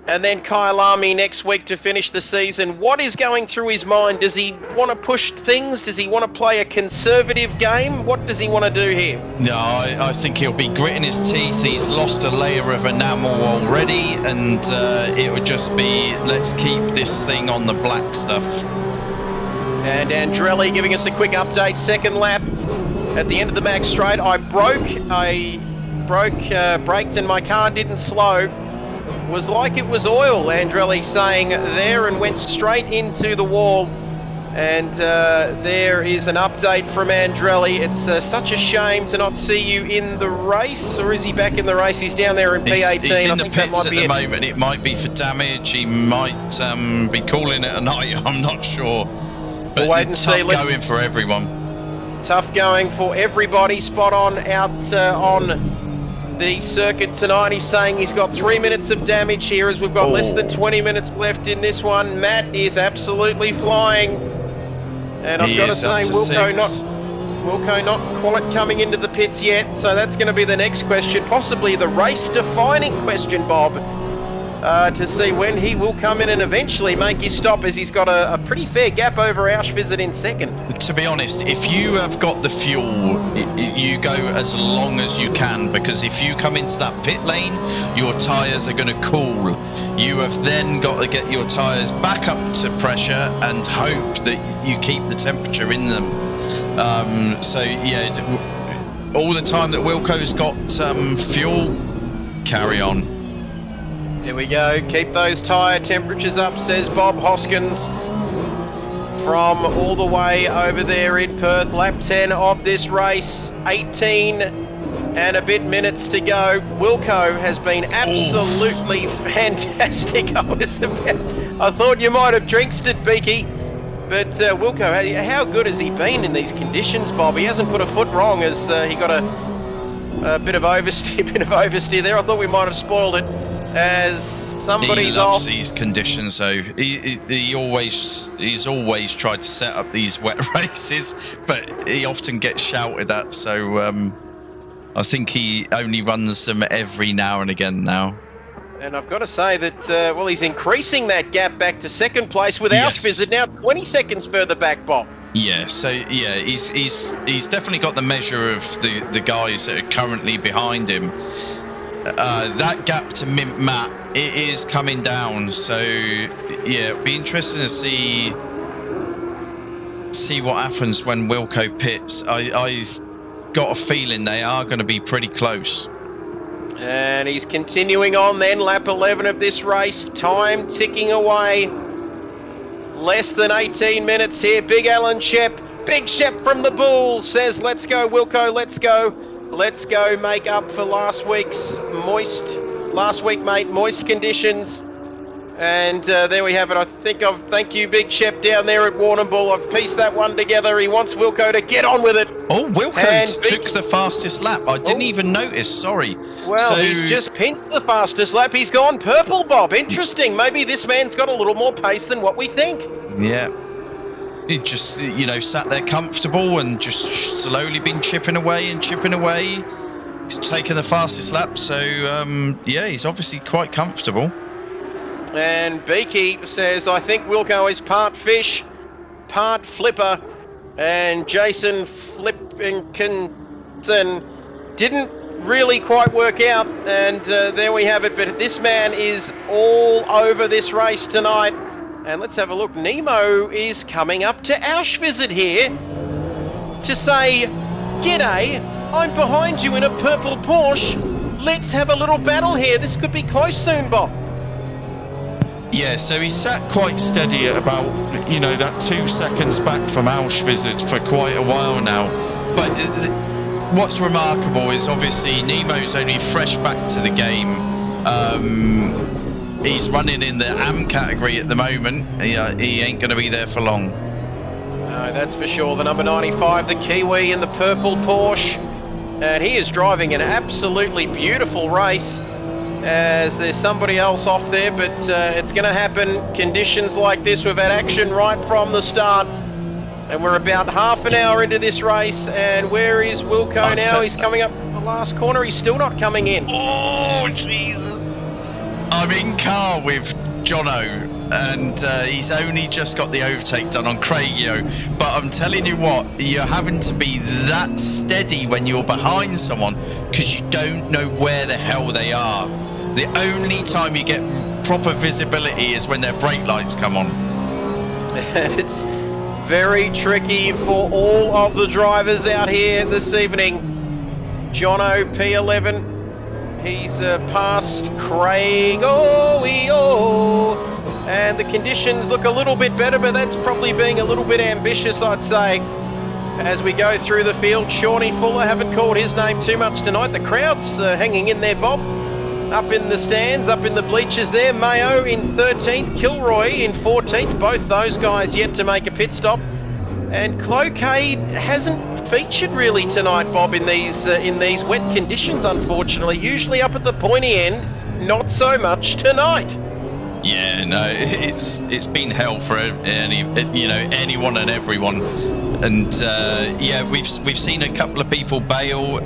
and then Kyalami next week to finish the season. What is going through his mind? Does he want to push things? Does he want to play a conservative game? What does he want to do here? No, I think he'll be gritting his teeth. He's lost a layer of enamel already, and it would just be, let's keep this thing on the black stuff. And Andrelli giving us a quick update. Second lap at the end of the max straight. I braked and my car didn't slow. Was like it was oil, Andrelli saying there, and went straight into the wall. And there is an update from Andrelli. It's such a shame to not see you in the race, or is he back in the race? He's down there in P18. He's in the pits at the moment. It might be for damage. He might be calling it a night. I'm not sure. But we'll wait and see. Tough going for everyone. Tough going for everybody. Spot on out on the circuit tonight. He's saying he's got 3 minutes of damage here as we've got less than 20 minutes left in this one. Matt is absolutely flying. And I've got to say, Wilco not quite coming into the pits yet. So that's going to be the next question, possibly the race-defining question, Bob, to see when he will come in and eventually make his stop, as he's got a pretty fair gap over Auschwitz in second. To be honest, if you have got the fuel, you go as long as you can, because if you come into that pit lane, your tyres are going to cool. You have then got to get your tyres back up to pressure and hope that you keep the temperature in them. So yeah, all the time that Wilco's got fuel, carry on. Here we go. Keep those tyre temperatures up, says Bob Hoskins. From all the way over there in Perth, lap 10 of this race, 18 and a bit minutes to go. Wilco has been absolutely fantastic. I thought you might have drinked it, Beaky. But Wilco, how good has he been in these conditions, Bob? He hasn't put a foot wrong as he got a bit of oversteer there. I thought we might have spoiled it as somebody's he loves off. these conditions, though. He's always tried to set up these wet races, but he often gets shouted at. So I think he only runs them every now and again now. And I've got to say that, well, he's increasing that gap back to second place with Auschwitz now 20 seconds further back, Bob. Yeah, so yeah, he's definitely got the measure of the guys that are currently behind him. That gap to Mint Matt, it is coming down. So yeah, it'll be interesting to see what happens when Wilco pits. I've got a feeling they are going to be pretty close. And he's continuing on then, lap 11 of this race. Time ticking away. Less than 18 minutes here. Big Alan Shep. Big Shep from the Bull says, let's go, Wilco, let's go. Let's go make up for last week, mate, moist conditions. And there we have it. Thank you, Big Shep down there at Warrnambool. I've pieced that one together. He wants Wilco to get on with it. Oh, Wilco took the fastest lap. I didn't even notice, sorry. Well, he's just pinched the fastest lap. He's gone purple, Bob. Interesting. Maybe this man's got a little more pace than what we think. Yeah. He just, sat there comfortable and just slowly been chipping away. He's taken the fastest lap. So, yeah, he's obviously quite comfortable. And Beaky says, I think Wilco is part fish, part flipper. And Jason Flipkinson didn't really quite work out. And there we have it. But this man is all over this race tonight. And let's have a look. Nemo is coming up to Auschwitz here to say, G'day, I'm behind you in a purple Porsche. Let's have a little battle here. This could be close soon, Bob. Yeah, so he sat quite steady at about, that 2 seconds back from Auschwitz for quite a while now. But what's remarkable is obviously Nemo's only fresh back to the game. He's running in the AM category at the moment. He ain't going to be there for long. No, that's for sure. The number 95, the Kiwi in the purple Porsche. And he is driving an absolutely beautiful race. As there's somebody else off there, but it's going to happen. Conditions like this, we've had action right from the start. And we're about half an hour into this race. And where is Wilco now? He's coming up the last corner. He's still not coming in. Oh, Jesus. I'm in car with Jono, and he's only just got the overtake done on Craigio. But I'm telling you what, you're having to be that steady when you're behind someone because you don't know where the hell they are. The only time you get proper visibility is when their brake lights come on. It's very tricky for all of the drivers out here this evening. Jono, P11. He's past Craig, and the conditions look a little bit better, but that's probably being a little bit ambitious, I'd say. As we go through the field, Shawnee Fuller, haven't called his name too much tonight. The crowd's hanging in there, Bob. Up in the stands, up in the bleachers there. Mayo in 13th, Kilroy in 14th. Both those guys yet to make a pit stop. And Cloquet hasn't featured really tonight, Bob, in these wet conditions, unfortunately. Usually up at the pointy end, not so much tonight. Yeah, no, it's been hell for anyone and everyone. And yeah, we've seen a couple of people bail.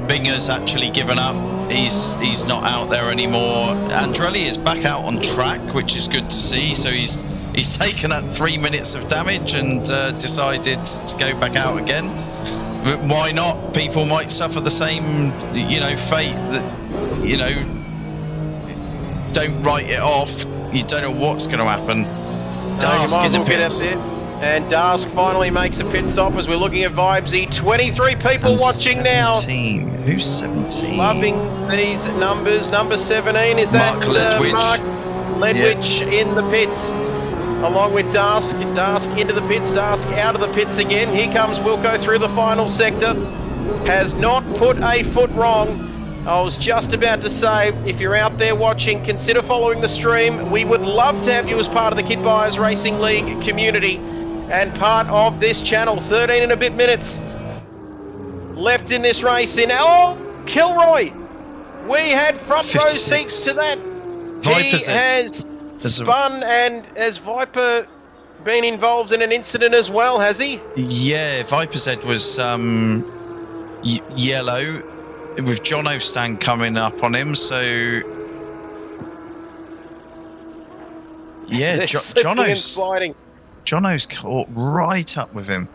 Binger's actually given up. He's not out there anymore. Andrelli is back out on track, which is good to see. So he's taken that 3 minutes of damage and decided to go back out again. But why not? People might suffer the same, fate that, don't write it off. You don't know what's going to happen. Dask in the pits. And Dask finally makes a pit stop as we're looking at Vibesy. 23 people watching now. Who's 17? Loving these numbers. Number 17, is that Mark Ledwidge. Mark Ledwidge in the pits, along with Darsk. Darsk into the pits, Darsk out of the pits again. Here comes Wilco through the final sector. Has not put a foot wrong. I was just about to say, if you're out there watching, consider following the stream. We would love to have you as part of the Kit Buyers Racing League community and part of this channel. 13 and a bit minutes left in this race. Kilroy, we had front row 56. seats to that. Viper's He has spun, and has Viper been involved in an incident as well, has he? Yeah, Viper's Head was yellow with John O'Stan coming up on him, so yeah, They're slipping and sliding. Jono's caught right up with him.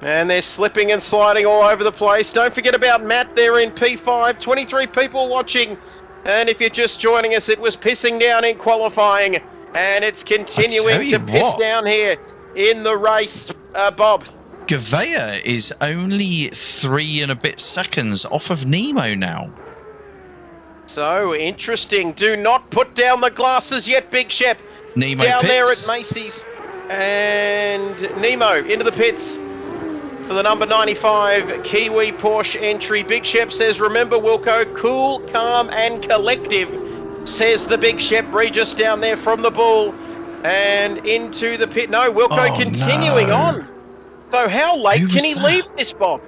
And they're slipping and sliding all over the place. Don't forget about Matt there in P5. 23 people watching. And if you're just joining us, it was pissing down in qualifying. And it's continuing to piss down here in the race, Bob. Gavea is only 3 and a bit seconds off of Nemo now. So interesting. Do not put down the glasses yet, Big Shep. Nemo down pits. there at Macy's. And Nemo into the pits for the number 95 Kiwi Porsche entry. Big Shep says, remember Wilco, cool, calm and collective, says the Big Shep. Regis down there from the Bull and into the pit. No, Wilco continuing on. So how late can he leave this, Bob?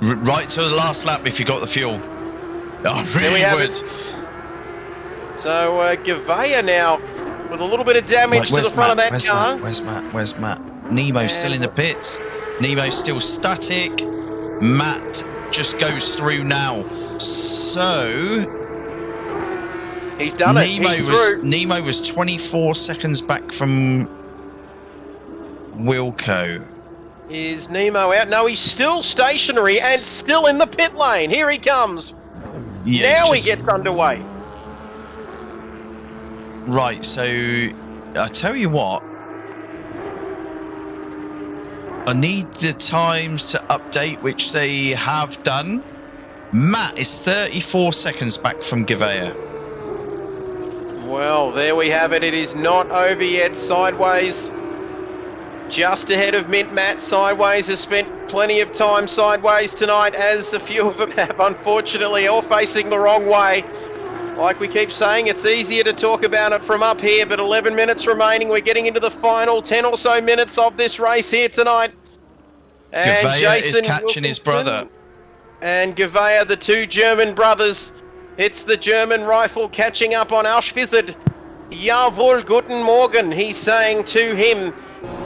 Right to the last lap if you got the fuel. Oh, really would. So Gavea now with a little bit of damage to the front of that car. Where's Matt? Nemo's still in the pits. Nemo's still static. Matt just goes through now. So he's done it. He's through. Nemo was 24 seconds back from Wilco. Is Nemo out? No, he's still stationary and still in the pit lane. Here he comes. Yeah, now he gets underway. Right, so I tell you what, I need the times to update, which they have done. Matt is 34 seconds back from Gavea. Well, there we have it. It is not over yet. Sideways, just ahead of Mint Matt. Sideways has spent plenty of time sideways tonight, as a few of them have, unfortunately, all facing the wrong way. Like we keep saying, it's easier to talk about it from up here, but 11 minutes remaining. We're getting into the final 10 or so minutes of this race here tonight. And Gavea Jason is catching his brother. And Gavea, the two German brothers. It's the German rifle catching up on Auschwitz. Jawohl, guten Morgen, he's saying to him.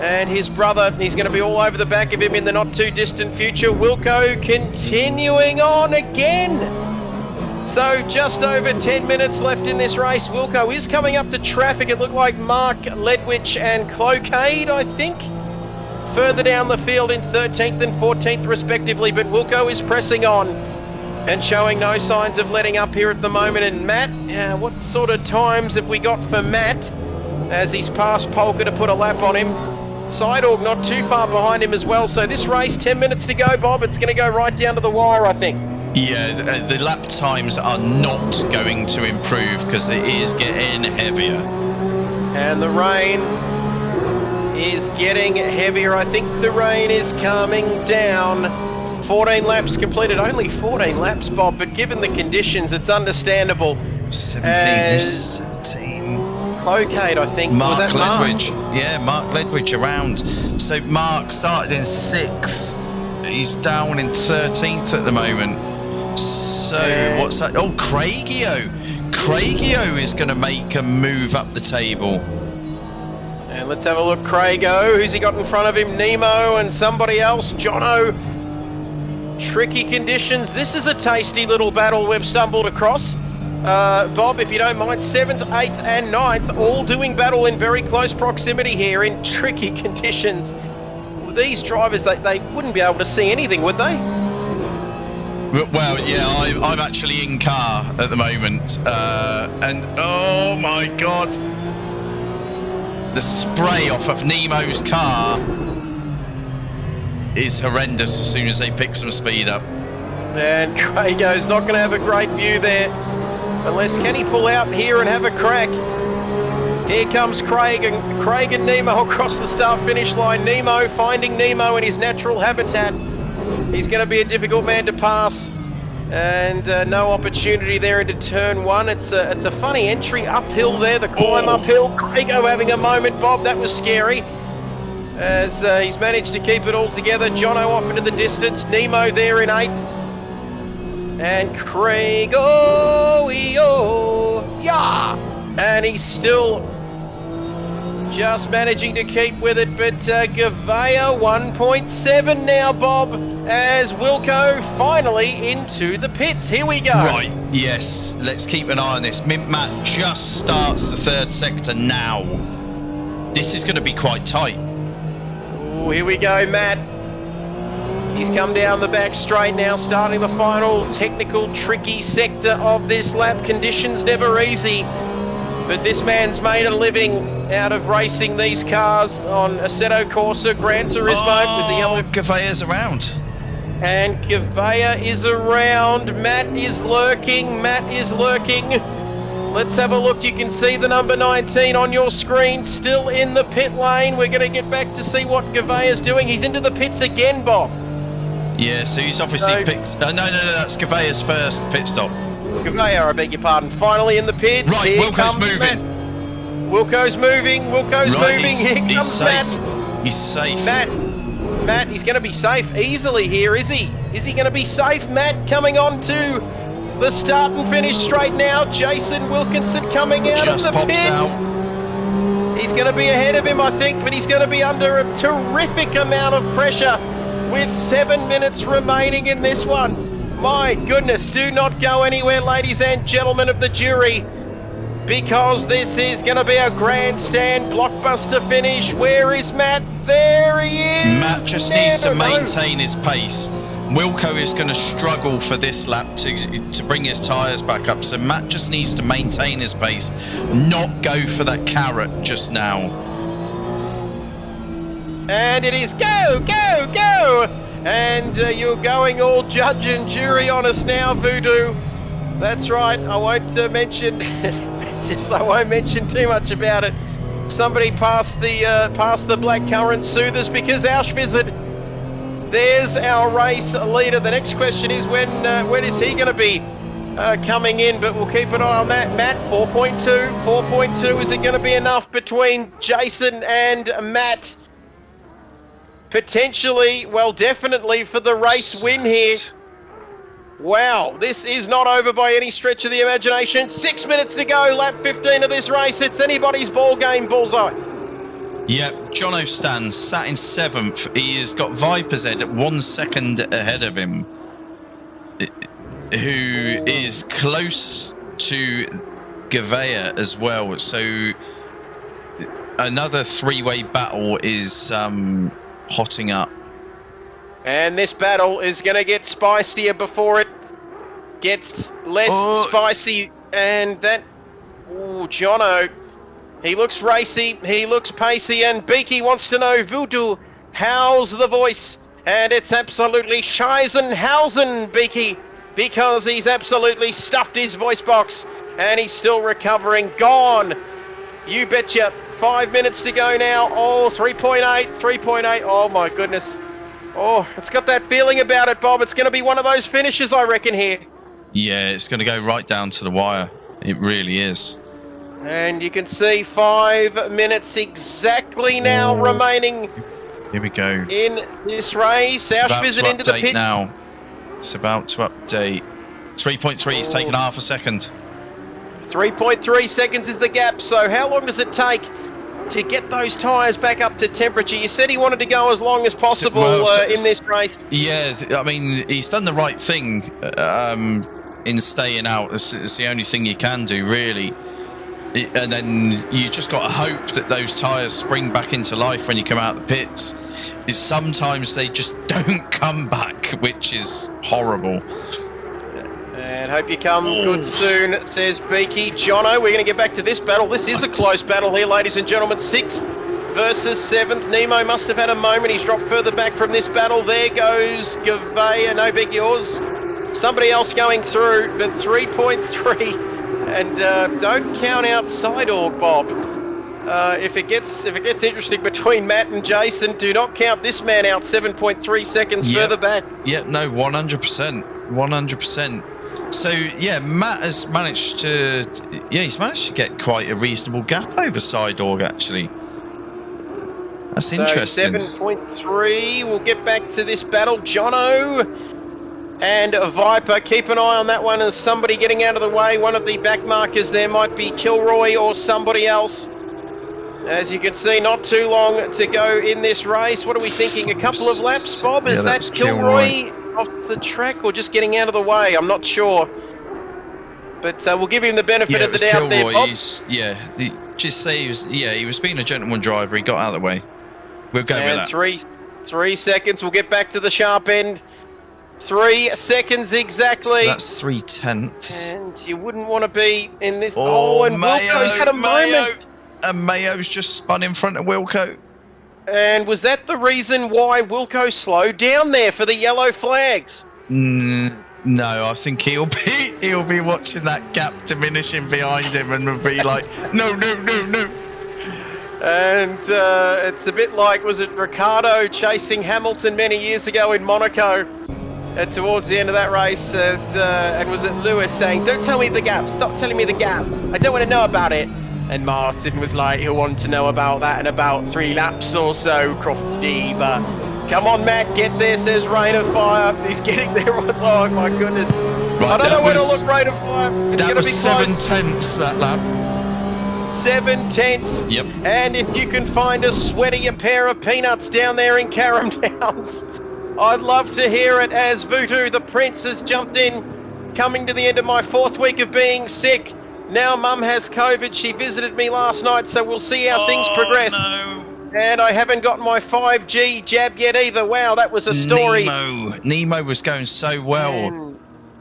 And his brother, he's going to be all over the back of him in the not too distant future. Wilco continuing on again. So just over 10 minutes left in this race. Wilco is coming up to traffic. It looked like Mark Ledwidge and Cloquet, I think, further down the field in 13th and 14th respectively. But Wilco is pressing on and showing no signs of letting up here at the moment. And Matt, what sort of times have we got for Matt as he's passed Polka to put a lap on him? Sidorg not too far behind him as well. So this race, 10 minutes to go, Bob. It's going to go right down to the wire, I think. Yeah, the lap times are not going to improve because it is getting heavier. And the rain is getting heavier. I think the rain is calming down. 14 laps completed. Only 14 laps, Bob, but given the conditions, it's understandable. 17. 17. Cloquet, I think. Mark was that Ledwidge. Mark? Yeah, Mark Ledwidge around. So Mark started in 6th. He's down in 13th at the moment. So what's that? Oh, Craigio. Craigio is going to make a move up the table. And let's have a look. Craigio, who's he got in front of him? Nemo and somebody else. Jono. Tricky conditions. This is a tasty little battle we've stumbled across. Bob, if you don't mind, 7th, 8th and 9th, all doing battle in very close proximity here in tricky conditions. Well, these drivers, they wouldn't be able to see anything, would they? Well, yeah, I'm actually in car at the moment, and oh my god, the spray off of Nemo's car is horrendous as soon as they pick some speed up. And Crago's not going to have a great view there. Unless, can he pull out here and have a crack? Here comes Craig and Nemo across the start finish line. Nemo finding Nemo in his natural habitat. He's going to be a difficult man to pass. And no opportunity there into turn one. It's a funny entry uphill there, the climb uphill. Crago having a moment, Bob, that was scary. As he's managed to keep it all together. Jono off into the distance. Nemo there in 8th. And Craig, yeah! And he's still just managing to keep with it, but Gavea 1.7 now, Bob, as Wilco finally into the pits. Here we go. Right, yes, let's keep an eye on this. Mint Matt just starts the 3rd sector now. This is going to be quite tight. Oh, here we go, Matt. He's come down the back straight now, starting the final technical, tricky sector of this lap. Conditions never easy, but this man's made a living out of racing these cars on Assetto Corsa, Gran Turismo with the yellow. Gavea's around. And Gavea is around. Matt is lurking. Let's have a look. You can see the number 19 on your screen, still in the pit lane. We're going to get back to see what Gavea's doing. He's into the pits again, Bob. Yeah, so he's obviously picked... No, that's Gavea's first pit stop. Gavea, I beg your pardon. Finally in the pits. Right, Here Wilco's comes moving. Matt. Wilco's moving. Here comes safe. Matt. He's safe. Matt, he's going to be safe easily here, is he? Is he going to be safe? Matt coming on to the start and finish straight now. Jason Wilkinson coming out Just of the pops pits. out. He's going to be ahead of him, I think, but he's going to be under a terrific amount of pressure with 7 minutes remaining in this one. My goodness, do not go anywhere, ladies and gentlemen of the jury, because this is going to be a grandstand blockbuster finish. Where is Matt? There he is! Matt just needs to maintain his pace. Wilco is going to struggle for this lap to bring his tyres back up, so Matt just needs to maintain his pace, not go for that carrot just now. And it is go! And you're going all judge and jury on us now, Voodoo. That's right, I won't mention too much about it. Somebody passed the blackcurrant soothers, because Auschwitz, there's our race leader. The next question is when is he going to be coming in? But we'll keep an eye on that. Matt, 4.2. Is it going to be enough between Jason and Matt? Potentially, well, definitely for the race win here. Wow, this is not over by any stretch of the imagination. 6 minutes to go, lap 15 of this race. It's anybody's ball game, Bullseye. Yep, Jono stands, sat in 7th. He has got Viper's Head at 1 second ahead of him, who is close to Gavea as well. So another 3-way battle is hotting up. And this battle is going to get spicier before it gets less spicy. And that... Ooh, Jono. He looks racy. He looks pacey. And Beaky wants to know, Voodoo, how's the voice? And it's absolutely Scheisenhausen, Beaky, because he's absolutely stuffed his voice box. And he's still recovering. Gone. You betcha. 5 minutes to go now. Oh, 3.8. Oh, my goodness. Oh, it's got that feeling about it, Bob. It's going to be one of those finishes, I reckon, here. Yeah, it's going to go right down to the wire. It really is. And you can see 5 minutes exactly now remaining. Here we go. In this race. Auschwitz into the pits. Now. It's about to update. 3.3, he's taken half a second. 3.3 seconds is the gap. So how long does it take to get those tyres back up to temperature? You said he wanted to go as long as possible in this race. Yeah, I mean, he's done the right thing in staying out. It's the only thing you can do, really. And then you just got to hope that those tyres spring back into life when you come out of the pits. Sometimes they just don't come back, which is horrible. And hope you come good soon, says Beaky. Jono, we're going to get back to this battle. This is a close battle here, ladies and gentlemen. 6th versus 7th. Nemo must have had a moment. He's dropped further back from this battle. There goes Gavea. No, beg yours. Somebody else going through, but 3.3. And don't count out Sidorg, Bob. If it gets interesting between Matt and Jason, do not count this man out 7.3 seconds further back. Yeah, no, 100%. 100%. So, yeah, Matt has managed to... Yeah, he's managed to get quite a reasonable gap over Sidorg, actually. That's interesting. 7.3. We'll get back to this battle. Jono and Viper. Keep an eye on that one as somebody getting out of the way. One of the back markers there might be Kilroy or somebody else. As you can see, not too long to go in this race. What are we thinking? A couple of laps, Bob? Is that Kilroy off the track or just getting out of the way? I'm not sure. But we'll give him the benefit of the doubt there, Bob. Just say he was being a gentleman driver. He got out of the way. We'll go with that. 3 seconds. We'll get back to the sharp end. 3 seconds exactly. So that's 3/10. And you wouldn't want to be in this. Oh, and Wilco's had a moment. And Mayo's just spun in front of Wilco. And was that the reason why Wilco slowed down there for the yellow flags? No, I think he'll be watching that gap diminishing behind him and will be like, no. And it's a bit like, was it Ricciardo chasing Hamilton many years ago in Monaco? Towards the end of that race, and was it Lewis saying, "Don't tell me the gap. Stop telling me the gap. I don't want to know about it." And Martin was like, he'll want to know about that in about 3 laps or so, Crofty. But come on, Matt, get there, says Rain of Fire. He's getting there. Oh, my goodness. Right, I don't know where to look, Rain of Fire. It's that going to was be close. 7/10 that lap. 7/10. Yep. And if you can find a sweatier pair of peanuts down there in Carrum Downs, I'd love to hear it, as Voodoo, the Prince, has jumped in, coming to the end of my 4th week of being sick. Now Mum has COVID. She visited me last night, so we'll see how things progress. No. And I haven't got my 5G jab yet either. Wow, that was a story. Nemo was going so well.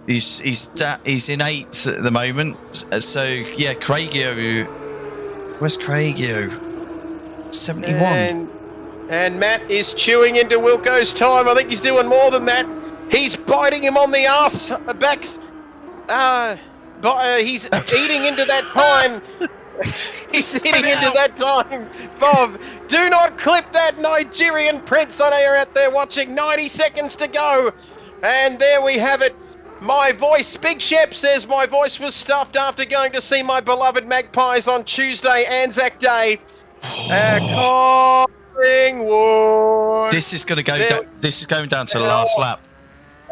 He's in 8th at the moment. So yeah, Craigio. Where's Craigio? 71. And Matt is chewing into Wilco's time. I think he's doing more than that. He's biting him on the arse backs. He's eating into that time. He's eating into that time. Bob, do not clip that Nigerian Prince on air out there watching. 90 seconds to go. And there we have it. My voice, Big Shep says my voice was stuffed after going to see my beloved Magpies on Tuesday, Anzac Day. Collingwood. This is going to go. This is going down to the last lap.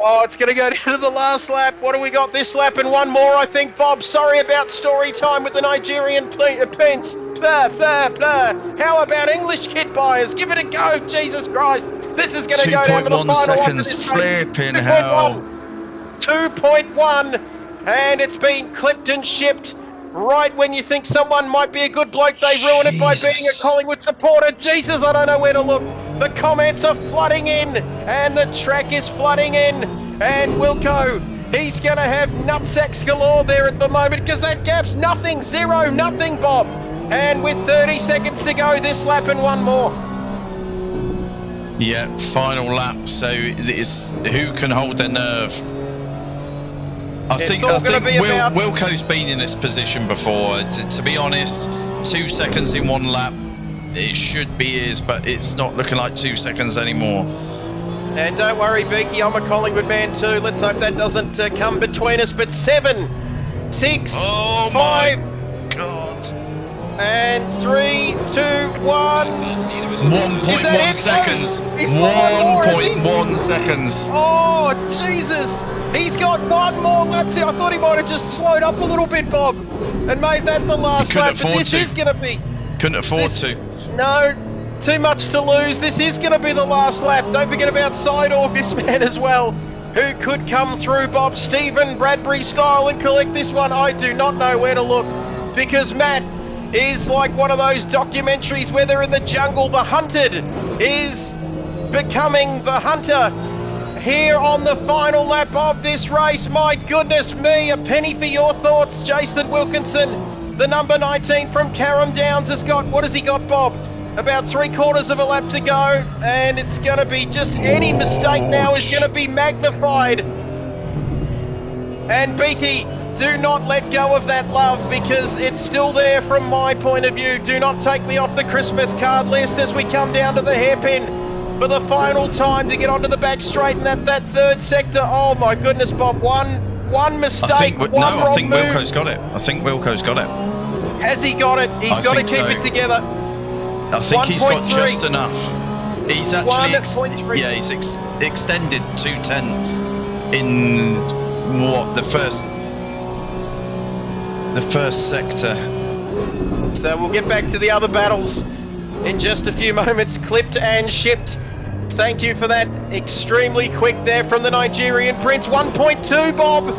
Oh, it's going to go down to the last lap. What do we got this lap and one more, I think, Bob? Sorry about story time with the Nigerian Prince. Blah, blah, blah. How about English kit buyers? Give it a go, Jesus Christ. This is going to go down to the final 2.1 after seconds, this flipping hell. 2.1. And it's been clipped and shipped. Right when you think someone might be a good bloke, they ruin it by being a Collingwood supporter. Jesus, I don't know where to look. The comments are flooding in, and the track is flooding in. And Wilco, he's going to have nutsacks galore there at the moment, because that gap's nothing, 0, nothing, Bob. And with 30 seconds to go this lap and one more. Yeah, final lap. So who can hold their nerve? I think Wilco's been in this position before. To be honest, 2 seconds in one lap, it should be his, but it's not looking like 2 seconds anymore. And don't worry, Beaky, I'm a Collingwood man too. Let's hope that doesn't come between us. But 7, 6, 5, my God. And 3, 2, 1. 1.1 seconds. 1.1 seconds. Oh, Jesus. He's got one more lap to. I thought he might have just slowed up a little bit, Bob, and made that the last lap. But this is going to be. Couldn't afford to. No, too much to lose. This is going to be the last lap. Don't forget about Sidorg, this man as well, who could come through, Bob. Stephen Bradbury style and collect this one. I do not know where to look, because Matt is like one of those documentaries where they're in the jungle. The hunted is becoming the hunter. Here on the final lap of this race, my goodness me, a penny for your thoughts. Jason Wilkinson, the number 19 from Carrum Downs, has got, what has he got, Bob? About 3/4 of a lap to go, and it's going to be just any mistake now is going to be magnified. And Beaky, do not let go of that love because it's still there from my point of view. Do not take me off the Christmas card list as we come down to the hairpin for the final time to get onto the back straight in that third sector. Oh my goodness, Bob, one mistake, I think move. Wilco's got it. I think Wilco's got it. Has he got it? He's got to keep it together. I think he's got 1.3. just enough. He's actually he's extended 2/10 in what the first sector. So we'll get back to the other battles in just a few moments. Clipped and shipped. Thank you for that. Extremely quick there from the Nigerian Prince. 1.2, Bob.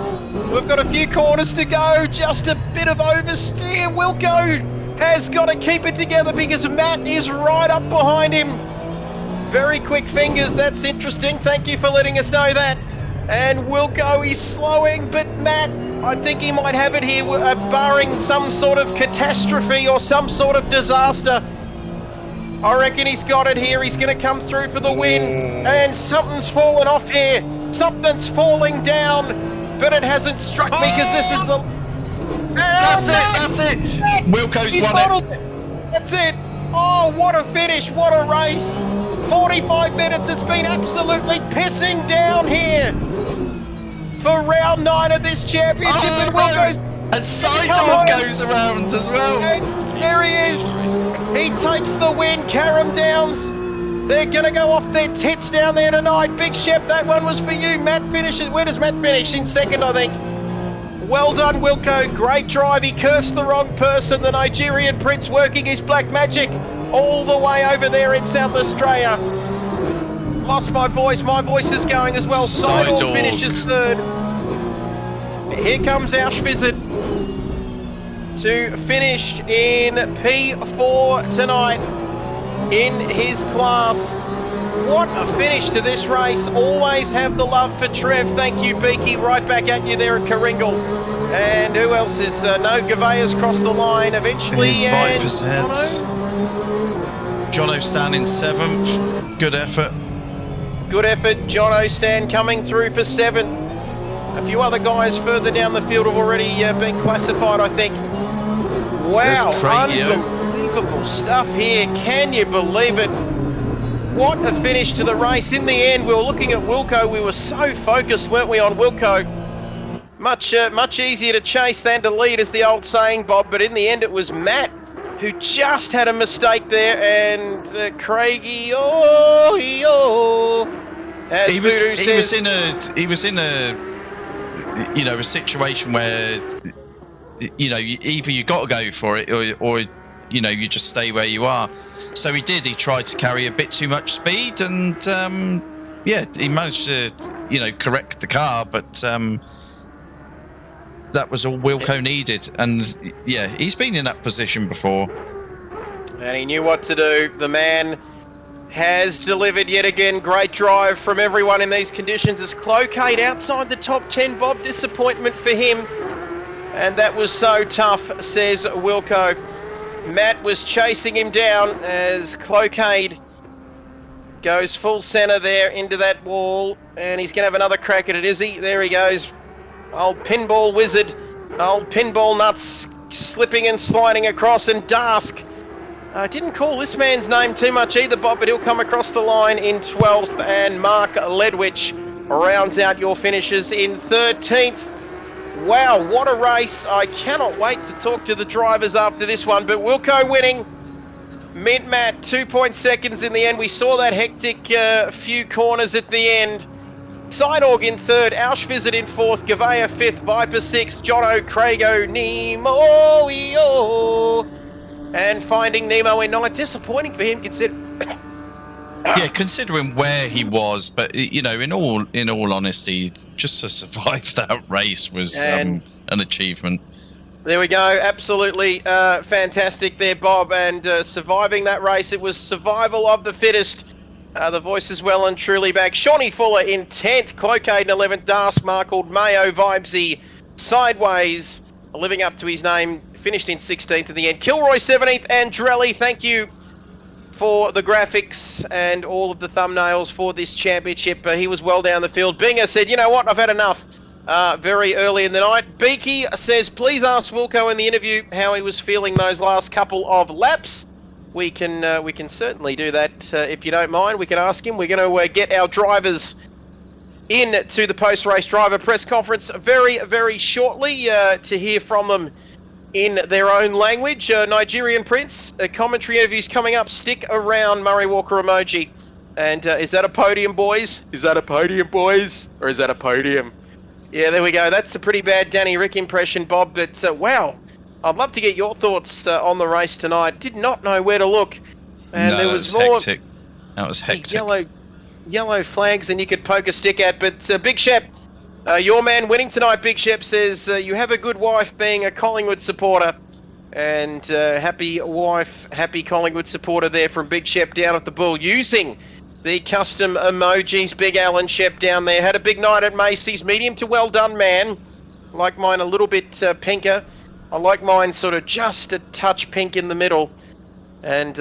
We've got a few corners to go. Just a bit of oversteer. Wilco has got to keep it together because Matt is right up behind him. Very quick fingers. That's interesting. Thank you for letting us know that. And Wilco is slowing, but Matt, I think he might have it here, barring some sort of catastrophe or some sort of disaster. I reckon he's got it here. He's going to come through for the win. And something's fallen off here. Something's falling down, but it hasn't struck me because this is the... That's it. Wilco's won it. That's it. Oh, what a finish. What a race. 45 minutes. It's been absolutely pissing down here for round 9 of this championship. And Wilco's... And Sidor goes around as well. And there he is. He takes the win. Carrum Downs. They're going to go off their tits down there tonight. Big Shep, that one was for you. Matt finishes. Where does Matt finish? In second, I think. Well done, Wilco. Great drive. He cursed the wrong person. The Nigerian Prince working his black magic all the way over there in South Australia. Lost my voice. My voice is going as well. Sidor finishes third. Here comes Auschwitz to finish in P4 tonight in his class. What a finish to this race. Always have the love for Trev. Thank you, Beaky. Right back at you there at Karingal. And who else is... no, Gavea's crossed the line eventually. He's 5%. Jono Stan in 7th. Good effort. Good effort. Jono Stan coming through for 7th. A few other guys further down the field have already been classified, I think. Wow, unbelievable stuff here. Can you believe it? What a finish to the race. In the end, we were looking at Wilco. We were so focused, weren't we, on Wilco? Much easier to chase than to lead, is the old saying, Bob. But in the end, it was Matt who just had a mistake there. And Craigie, as he was in a you know, a situation where, you know, either you got to go for it or you know, you just stay where you are. So he did. He tried to carry a bit too much speed, and yeah, he managed to, you know, correct the car, but that was all Wilco needed. And yeah, he's been in that position before. And he knew what to do. The man has delivered yet again. Great drive from everyone in these conditions. As Clocade outside the top 10, Bob, disappointment for him. And that was so tough, says Wilco. Matt was chasing him down as Clocade goes full centre there into that wall. And he's going to have another crack at it, is he? There he goes. Old pinball wizard. Old pinball nuts slipping and sliding across. And Dask didn't call this man's name too much either, Bob, but he'll come across the line in 12th. And Mark Ledwich rounds out your finishes in 13th. Wow, what a race. I cannot wait to talk to the drivers after this one. But Wilco winning. Mint Matt, 2 seconds in the end. We saw that hectic few corners at the end. Sidorg in 3rd, Auschwitz in 4th, Gavea 5th, Viper 6th, Jono, Crago, Nemo, and finding Nemo in 9th. Disappointing for him, yeah, considering where he was, but you know, in all honesty, just to survive that race was an achievement. There we go, absolutely fantastic there, Bob, and surviving that race, it was survival of the fittest. The voice is well and truly back. Shawnee Fuller in 10th, Clocade in 11th, Dask, Markled, Mayo, Vibesy, Sideways, living up to his name, finished in 16th in the end. Kilroy 17th, and Drelly, thank you for the graphics and all of the thumbnails for this championship. He was well down the field. Binger said, you know what, I've had enough. very early in the night. Beaky says, please ask Wilco in the interview how he was feeling those last couple of laps. We can certainly do that if you don't mind. We can ask him. We're going to get our drivers in to the post-race driver press conference very, very shortly to hear from them in their own language. Nigerian Prince, commentary interviews coming up. Stick around, Murray Walker emoji. And is that a podium, boys? Is that a podium, boys? Or is that a podium? Yeah, there we go. That's a pretty bad Danny Rick impression, Bob. But wow, I'd love to get your thoughts on the race tonight. Did not know where to look. And no, there was more hectic. That was hectic. Yellow flags and you could poke a stick at. But Big Shep, your man winning tonight, Big Shep, says you have a good wife being a Collingwood supporter. And happy wife, happy Collingwood supporter there from Big Shep down at the Bull, using the custom emojis. Big Alan Shep down there. Had a big night at Macy's. Medium to well done, man. I like mine a little bit pinker. I like mine sort of just a touch pink in the middle. And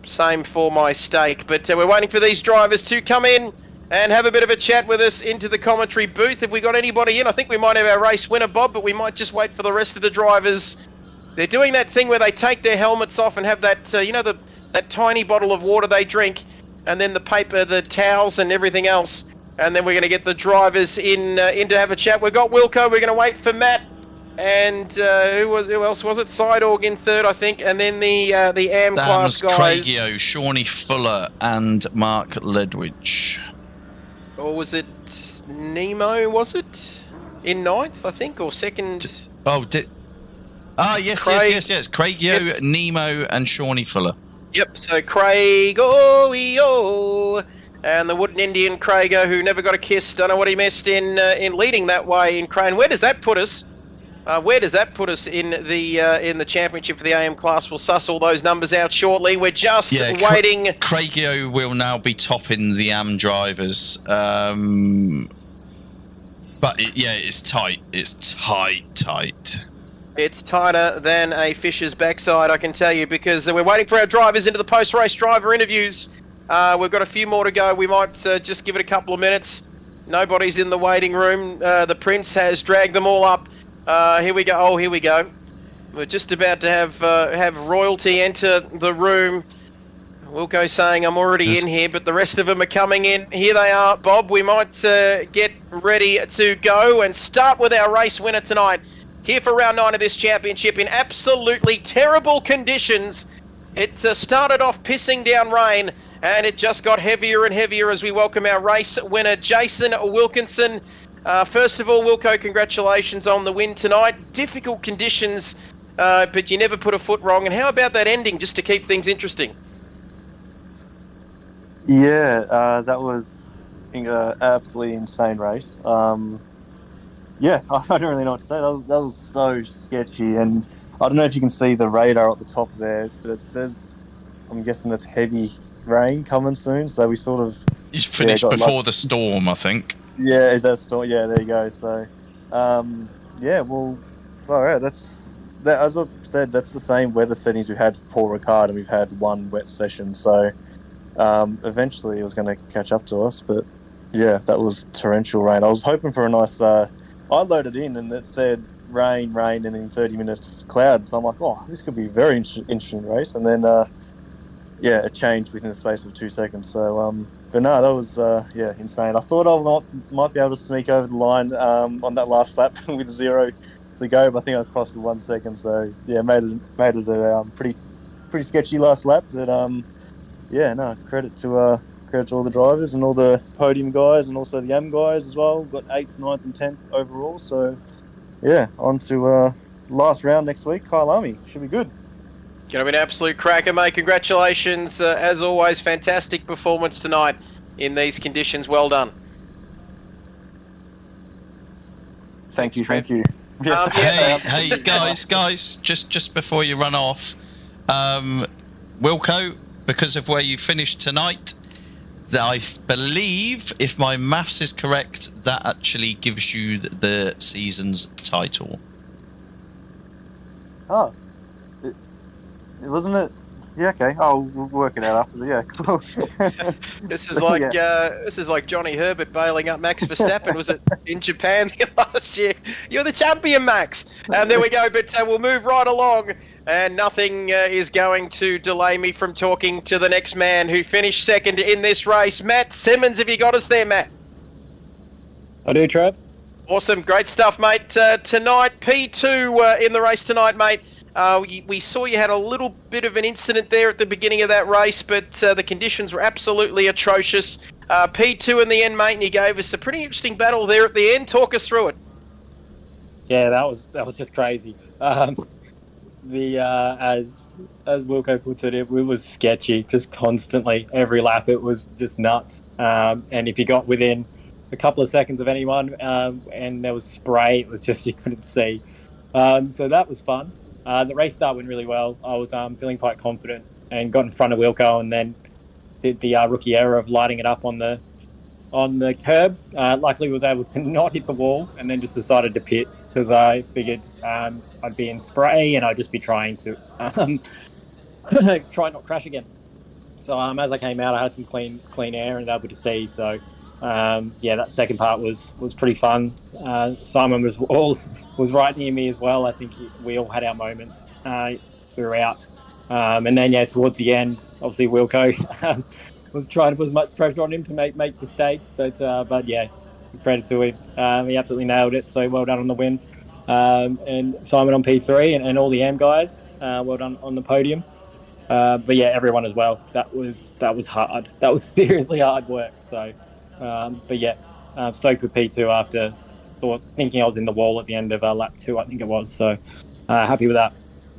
same for my steak. But we're waiting for these drivers to come in and have a bit of a chat with us into the commentary booth. Have we got anybody in? I think we might have our race winner, Bob, but we might just wait for the rest of the drivers. They're doing that thing where they take their helmets off and have that, that tiny bottle of water they drink, and then the paper, the towels and everything else. And then we're going to get the drivers in to have a chat. We've got Wilco. We're going to wait for Matt. And who else was it? Sidorg in third, I think. And then the AM class guys. Craigio, Shawnee Fuller and Mark Ledwidge. Or was it Nemo, was it? In ninth, I think, or second? Yes. Craigio, yes. Nemo and Shawnee Fuller. Yep, so Craig, and the Wooden Indian Craigo, who never got a kiss. Don't know what he missed in leading that way in Crane. Where does that put us? In the championship for the AM class? We'll suss all those numbers out shortly. We're just waiting. Craigio will now be topping the AM drivers. But it's tight. It's tight. It's tighter than a fish's backside, I can tell you, because we're waiting for our drivers into the post-race driver interviews. We've got a few more to go. We might just give it a couple of minutes. Nobody's in the waiting room. The Prince has dragged them all up. Here we go. Here we go. We're just about to have royalty enter the room. Wilco saying I'm already in here, but the rest of them are coming in. Here they are, Bob. We might get ready to go and start with our race winner tonight. Here for round 9 of this championship in absolutely terrible conditions. It started off pissing down rain, and it just got heavier and heavier as we welcome our race winner, Jason Wilkinson. First of all, Wilco, congratulations on the win tonight. Difficult conditions, but you never put a foot wrong. And how about that ending, just to keep things interesting? Yeah, that was an absolutely insane race. I don't really know what to say. That was so sketchy, and I don't know if you can see the radar at the top there, but it says, I'm guessing that's heavy rain coming soon. So we sort of He's finished before the storm, I think. Yeah, is that storm? Yeah, there you go. So, that's that. As I said, that's the same weather settings we had for Paul Ricard, and we've had one wet session. So, eventually it was going to catch up to us, but yeah, that was torrential rain. I was hoping for a nice. I loaded in and it said rain, and then 30 minutes cloud. So I'm like, this could be a very interesting race. And then, it changed within the space of 2 seconds. So, but no, that was, insane. I thought I might be able to sneak over the line on that last lap with 0 to go, but I think I crossed with 1 second. So, yeah, made it a pretty sketchy last lap. But, credit to all the drivers and all the podium guys and also the AM guys as well. Got 8th, 9th and 10th overall. So, yeah, on to last round next week. Kyle Army. Should be good. Going to be an absolute cracker, mate. Congratulations. As always, fantastic performance tonight in these conditions. Well done. Thank you. Hey, guys, just before you run off, Wilco, because of where you finished tonight, I believe, if my maths is correct, that actually gives you the season's title. Oh, wasn't it? Yeah, okay. We'll work it out after. But yeah, cool. This is like Johnny Herbert bailing up Max Verstappen. Was it in Japan last year? You're the champion, Max. And there we go. But we'll move right along. And nothing is going to delay me from talking to the next man who finished second in this race. Matt Simmons, have you got us there, Matt? I do, Trev. Awesome. Great stuff, mate. Tonight, P2 in the race tonight, mate. We saw you had a little bit of an incident there at the beginning of that race, but the conditions were absolutely atrocious. P2 in the end, mate, and you gave us a pretty interesting battle there at the end. Talk us through it. Yeah, that was just crazy. As Wilco put it was sketchy, just constantly. Every lap it was just nuts. And if you got within a couple of seconds of anyone and there was spray, it was just you couldn't see. So that was fun. The race start went really well. I was feeling quite confident and got in front of Wilco, and then did the rookie error of lighting it up on the curb. Luckily, was able to not hit the wall, and then just decided to pit because I figured I'd be in spray and I'd just be trying to try not crash again. So as I came out, I had some clean air and able to see. So that second part was pretty fun. Simon was right near me as well. I think we all had our moments throughout. And then towards the end, obviously Wilco was trying to put as much pressure on him to make mistakes, but credit to him. He absolutely nailed it. So well done on the win. And Simon on P3 and all the AM guys, well done on the podium. Everyone as well. That was hard. That was seriously hard work. So. Stoked with P2 after thinking I was in the wall at the end of lap 2, I think it was. So happy with that.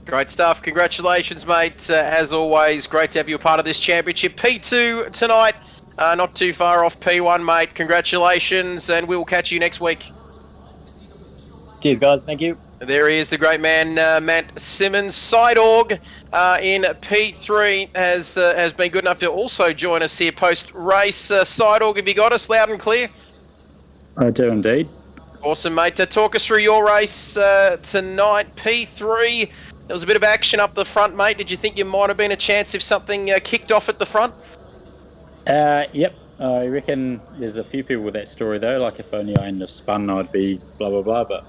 Great stuff. Congratulations, mate. As always, great to have you a part of this championship. P2 tonight, not too far off P1, mate. Congratulations, and we'll catch you next week. Cheers, guys. Thank you. There he is, the great man, Matt Simmons. Sideorg in P3 has been good enough to also join us here post-race. Sideorg, have you got us loud and clear? I do indeed. Awesome, mate. Talk us through your race tonight, P3. There was a bit of action up the front, mate. Did you think you might have been a chance if something kicked off at the front? Yep. I reckon there's a few people with that story, though. Like, if only I hadn't have spun, I'd be blah, blah, blah. But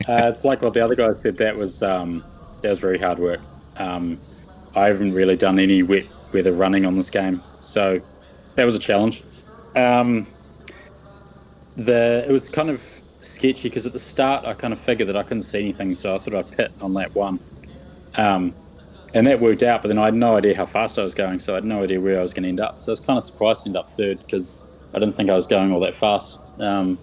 it's like what the other guys said. That was very hard work. I haven't really done any wet weather running on this game, so that was a challenge. It was kind of sketchy because at the start I kind of figured that I couldn't see anything, so I thought I'd pit on lap 1. And that worked out, but then I had no idea how fast I was going, so I had no idea where I was going to end up. So I was kind of surprised to end up third because I didn't think I was going all that fast. But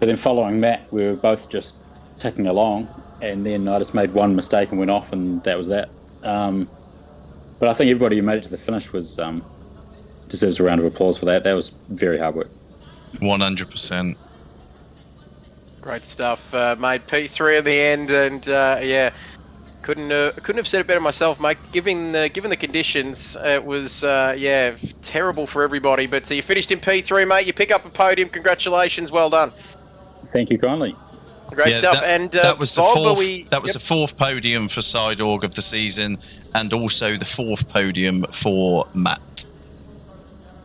then following Matt, we were both just ticking along, and then I just made one mistake and went off, and that was that. But I think everybody who made it to the finish deserves a round of applause for that. That was very hard work. 100%. Great stuff, mate. P3 at the end, and couldn't have said it better myself, mate. Given the conditions, it was terrible for everybody. But you finished in P3, mate. You pick up a podium. Congratulations, well done. Thank you kindly. Great stuff. That was the Bob, fourth. That was the fourth podium for Sideorg of the season, and also the fourth podium for Matt.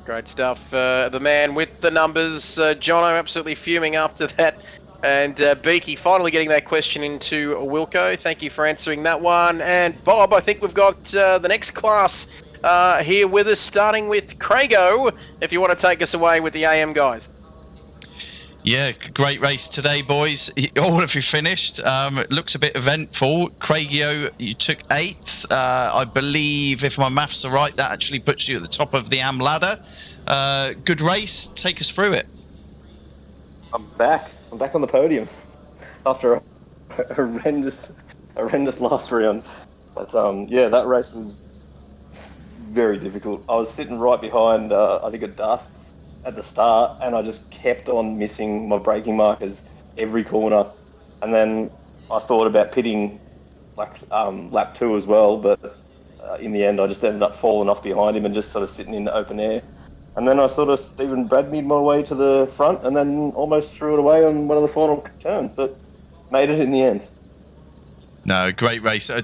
Great stuff. The man with the numbers, Jono, absolutely fuming after that. And Beaky finally getting that question into Wilco. Thank you for answering that one. And Bob, I think we've got the next class here with us, starting with Craigo, if you want to take us away with the AM guys. Yeah, great race today, boys. All of you finished. It looks a bit eventful. Craigio, you took 8th. I believe, if my maths are right, that actually puts you at the top of the AM ladder. Good race. Take us through it. I'm back on the podium after a horrendous last round. But that race was very difficult. I was sitting right behind, I think, a Dust at the start, and I just kept on missing my braking markers every corner. And then I thought about pitting lap 2 as well, but in the end I just ended up falling off behind him and just sort of sitting in the open air. And then I sort of Stephen Bradmead my way to the front and then almost threw it away on one of the final turns, but made it in the end. No, great race. I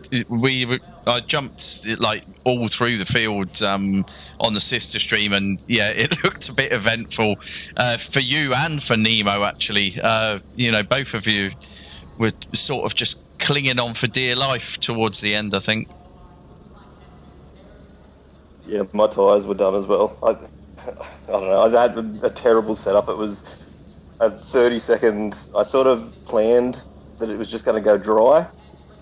jumped like all through the field on the sister stream, and yeah, it looked a bit eventful for you and for Nemo. Actually, both of you were sort of just clinging on for dear life towards the end, I think. Yeah, my tyres were done as well. I don't know. I had a terrible setup. It was a 30-second. I sort of planned that it was just going to go dry,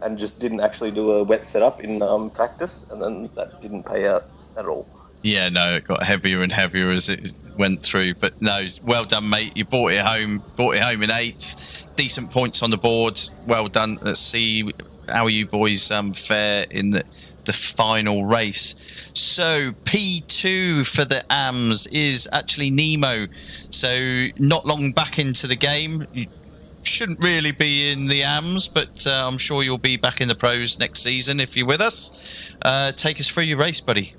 and just didn't actually do a wet setup in practice, and then that didn't pay out at all. Yeah, no, it got heavier and heavier as it went through. But no, well done, mate. You brought it home in 8th. Decent points on the board. Well done. Let's see how you boys fare in the final race. So P2 for the AMs is actually Nemo. So not long back into the game. You shouldn't really be in the AMs, but I'm sure you'll be back in the pros next season if you're with us. Take us through your race, buddy.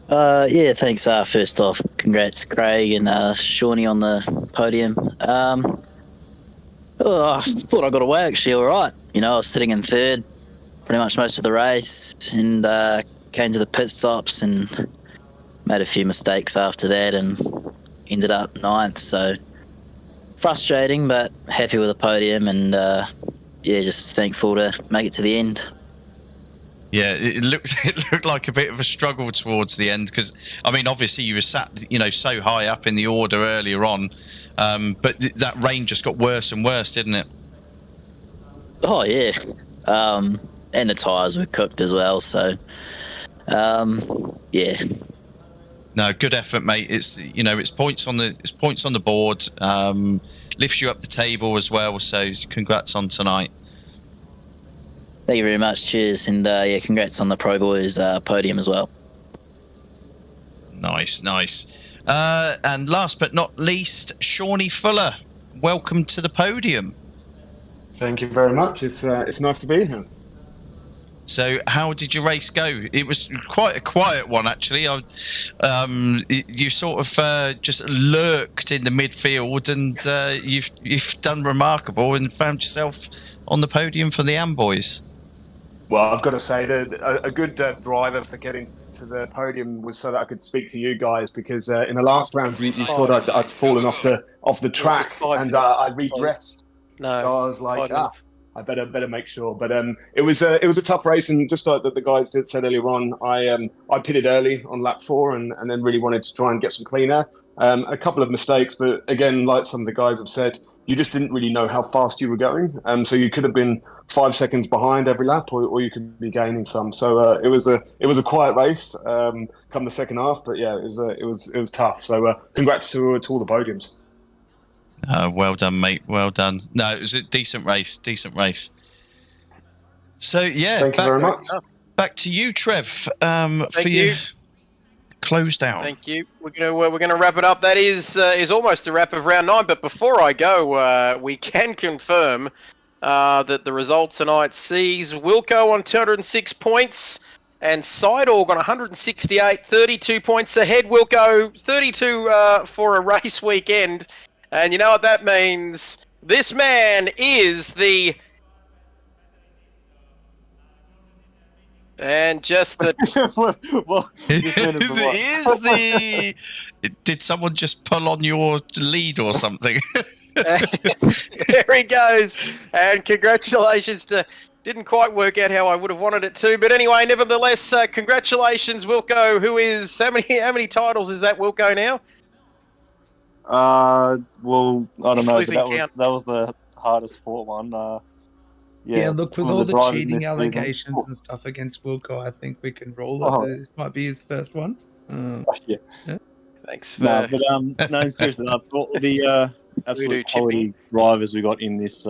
Yeah, thanks. First off, congrats, Craig and Shawnee on the podium. I thought I got away actually all right. I was sitting in third pretty much most of the race, and came to the pit stops and made a few mistakes after that and ended up 9th. So frustrating, but happy with the podium, and just thankful to make it to the end. Yeah, it looked like a bit of a struggle towards the end because, I mean, obviously you were sat, so high up in the order earlier on, but that rain just got worse and worse, didn't it? Oh yeah, and the tyres were cooked as well. So, yeah. No, good effort, mate. It's points on the board, lifts you up the table as well. So, congrats on tonight. Thank you very much. Cheers, and congrats on the Pro Boys podium as well. Nice. And last but not least, Shawnee Fuller, welcome to the podium. Thank you very much. It's nice to be here. So, how did your race go? It was quite a quiet one, actually. You sort of just lurked in the midfield, and you've done remarkable and found yourself on the podium for the AM boys. Well, I've got to say that a good driver for getting to the podium was so that I could speak to you guys, because in the last round you thought I'd fallen off the track, and I redressed. No, so I was like, I better make sure. But it was a tough race, and just like the guys said earlier on, I pitted early on lap 4, and then really wanted to try and get some clean air. A couple of mistakes, but again, like some of the guys have said, you just didn't really know how fast you were going. So you could have been 5 seconds behind every lap, or you could be gaining some. So it was a quiet race come the second half, but yeah, it was tough. So congrats to all the podiums. Well done, mate. Well done. No, it was a decent race. So yeah, thank you very much. Back to you, Trev. For your close down. Thank you. We're gonna wrap it up. That is almost a wrap of round 9. But before I go, we can confirm that the result tonight sees Wilco on 206 points and Sidorg on 168, 32 points ahead. Wilco 32 for a race weekend. And you know what that means? This man is the... And just the... Did someone just pull on your lead or something? There he goes. And congratulations to... Didn't quite work out how I would have wanted it to. But anyway, nevertheless, congratulations, Wilco, who is... How many titles is that, Wilco, now? Well, I don't know. But that was the hardest fought one. Yeah, look, with all the cheating allegations and stuff against Wilco, I think we can roll it. This might be his first one. Yeah. Thanks for... No, seriously, I've got the absolute quality drivers we got in this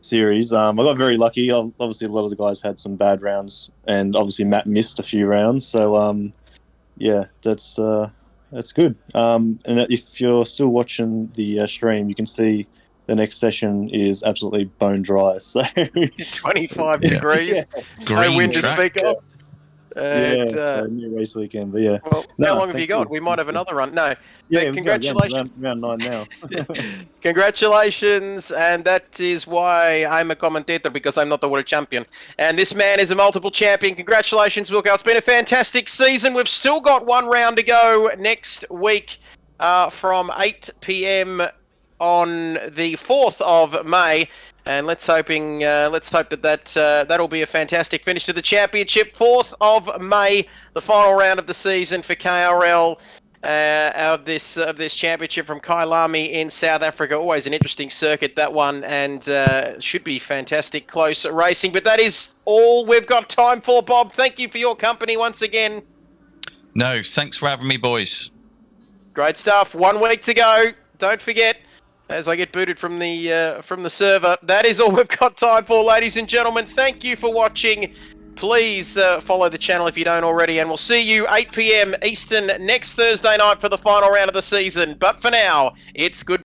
series. I got very lucky. Obviously, a lot of the guys had some bad rounds, and obviously Matt missed a few rounds. So, yeah, that's good. And if you're still watching the stream, you can see the next session is absolutely bone dry. So 25 degrees, no wind to speak of. new race weekend, but yeah. Well, how long have you got? We might have another run. No. Yeah, congratulations. Round 9 now. Congratulations, and that is why I'm a commentator, because I'm not the world champion. And this man is a multiple champion. Congratulations, Wilco. It's been a fantastic season. We've still got one round to go next week from 8 p.m. on the 4th of May. And let's hope that'll be a fantastic finish to the championship. 4th of May, the final round of the season for KRL of this championship from Kailami in South Africa. Always an interesting circuit, that one, and should be fantastic close racing. But that is all we've got time for, Bob. Thank you for your company once again. No, thanks for having me, boys. Great stuff. 1 week to go. Don't forget. As I get booted from the server, that is all we've got time for, ladies and gentlemen. Thank you for watching. Please follow the channel if you don't already, and we'll see you 8 p.m. Eastern next Thursday night for the final round of the season. But for now, it's good.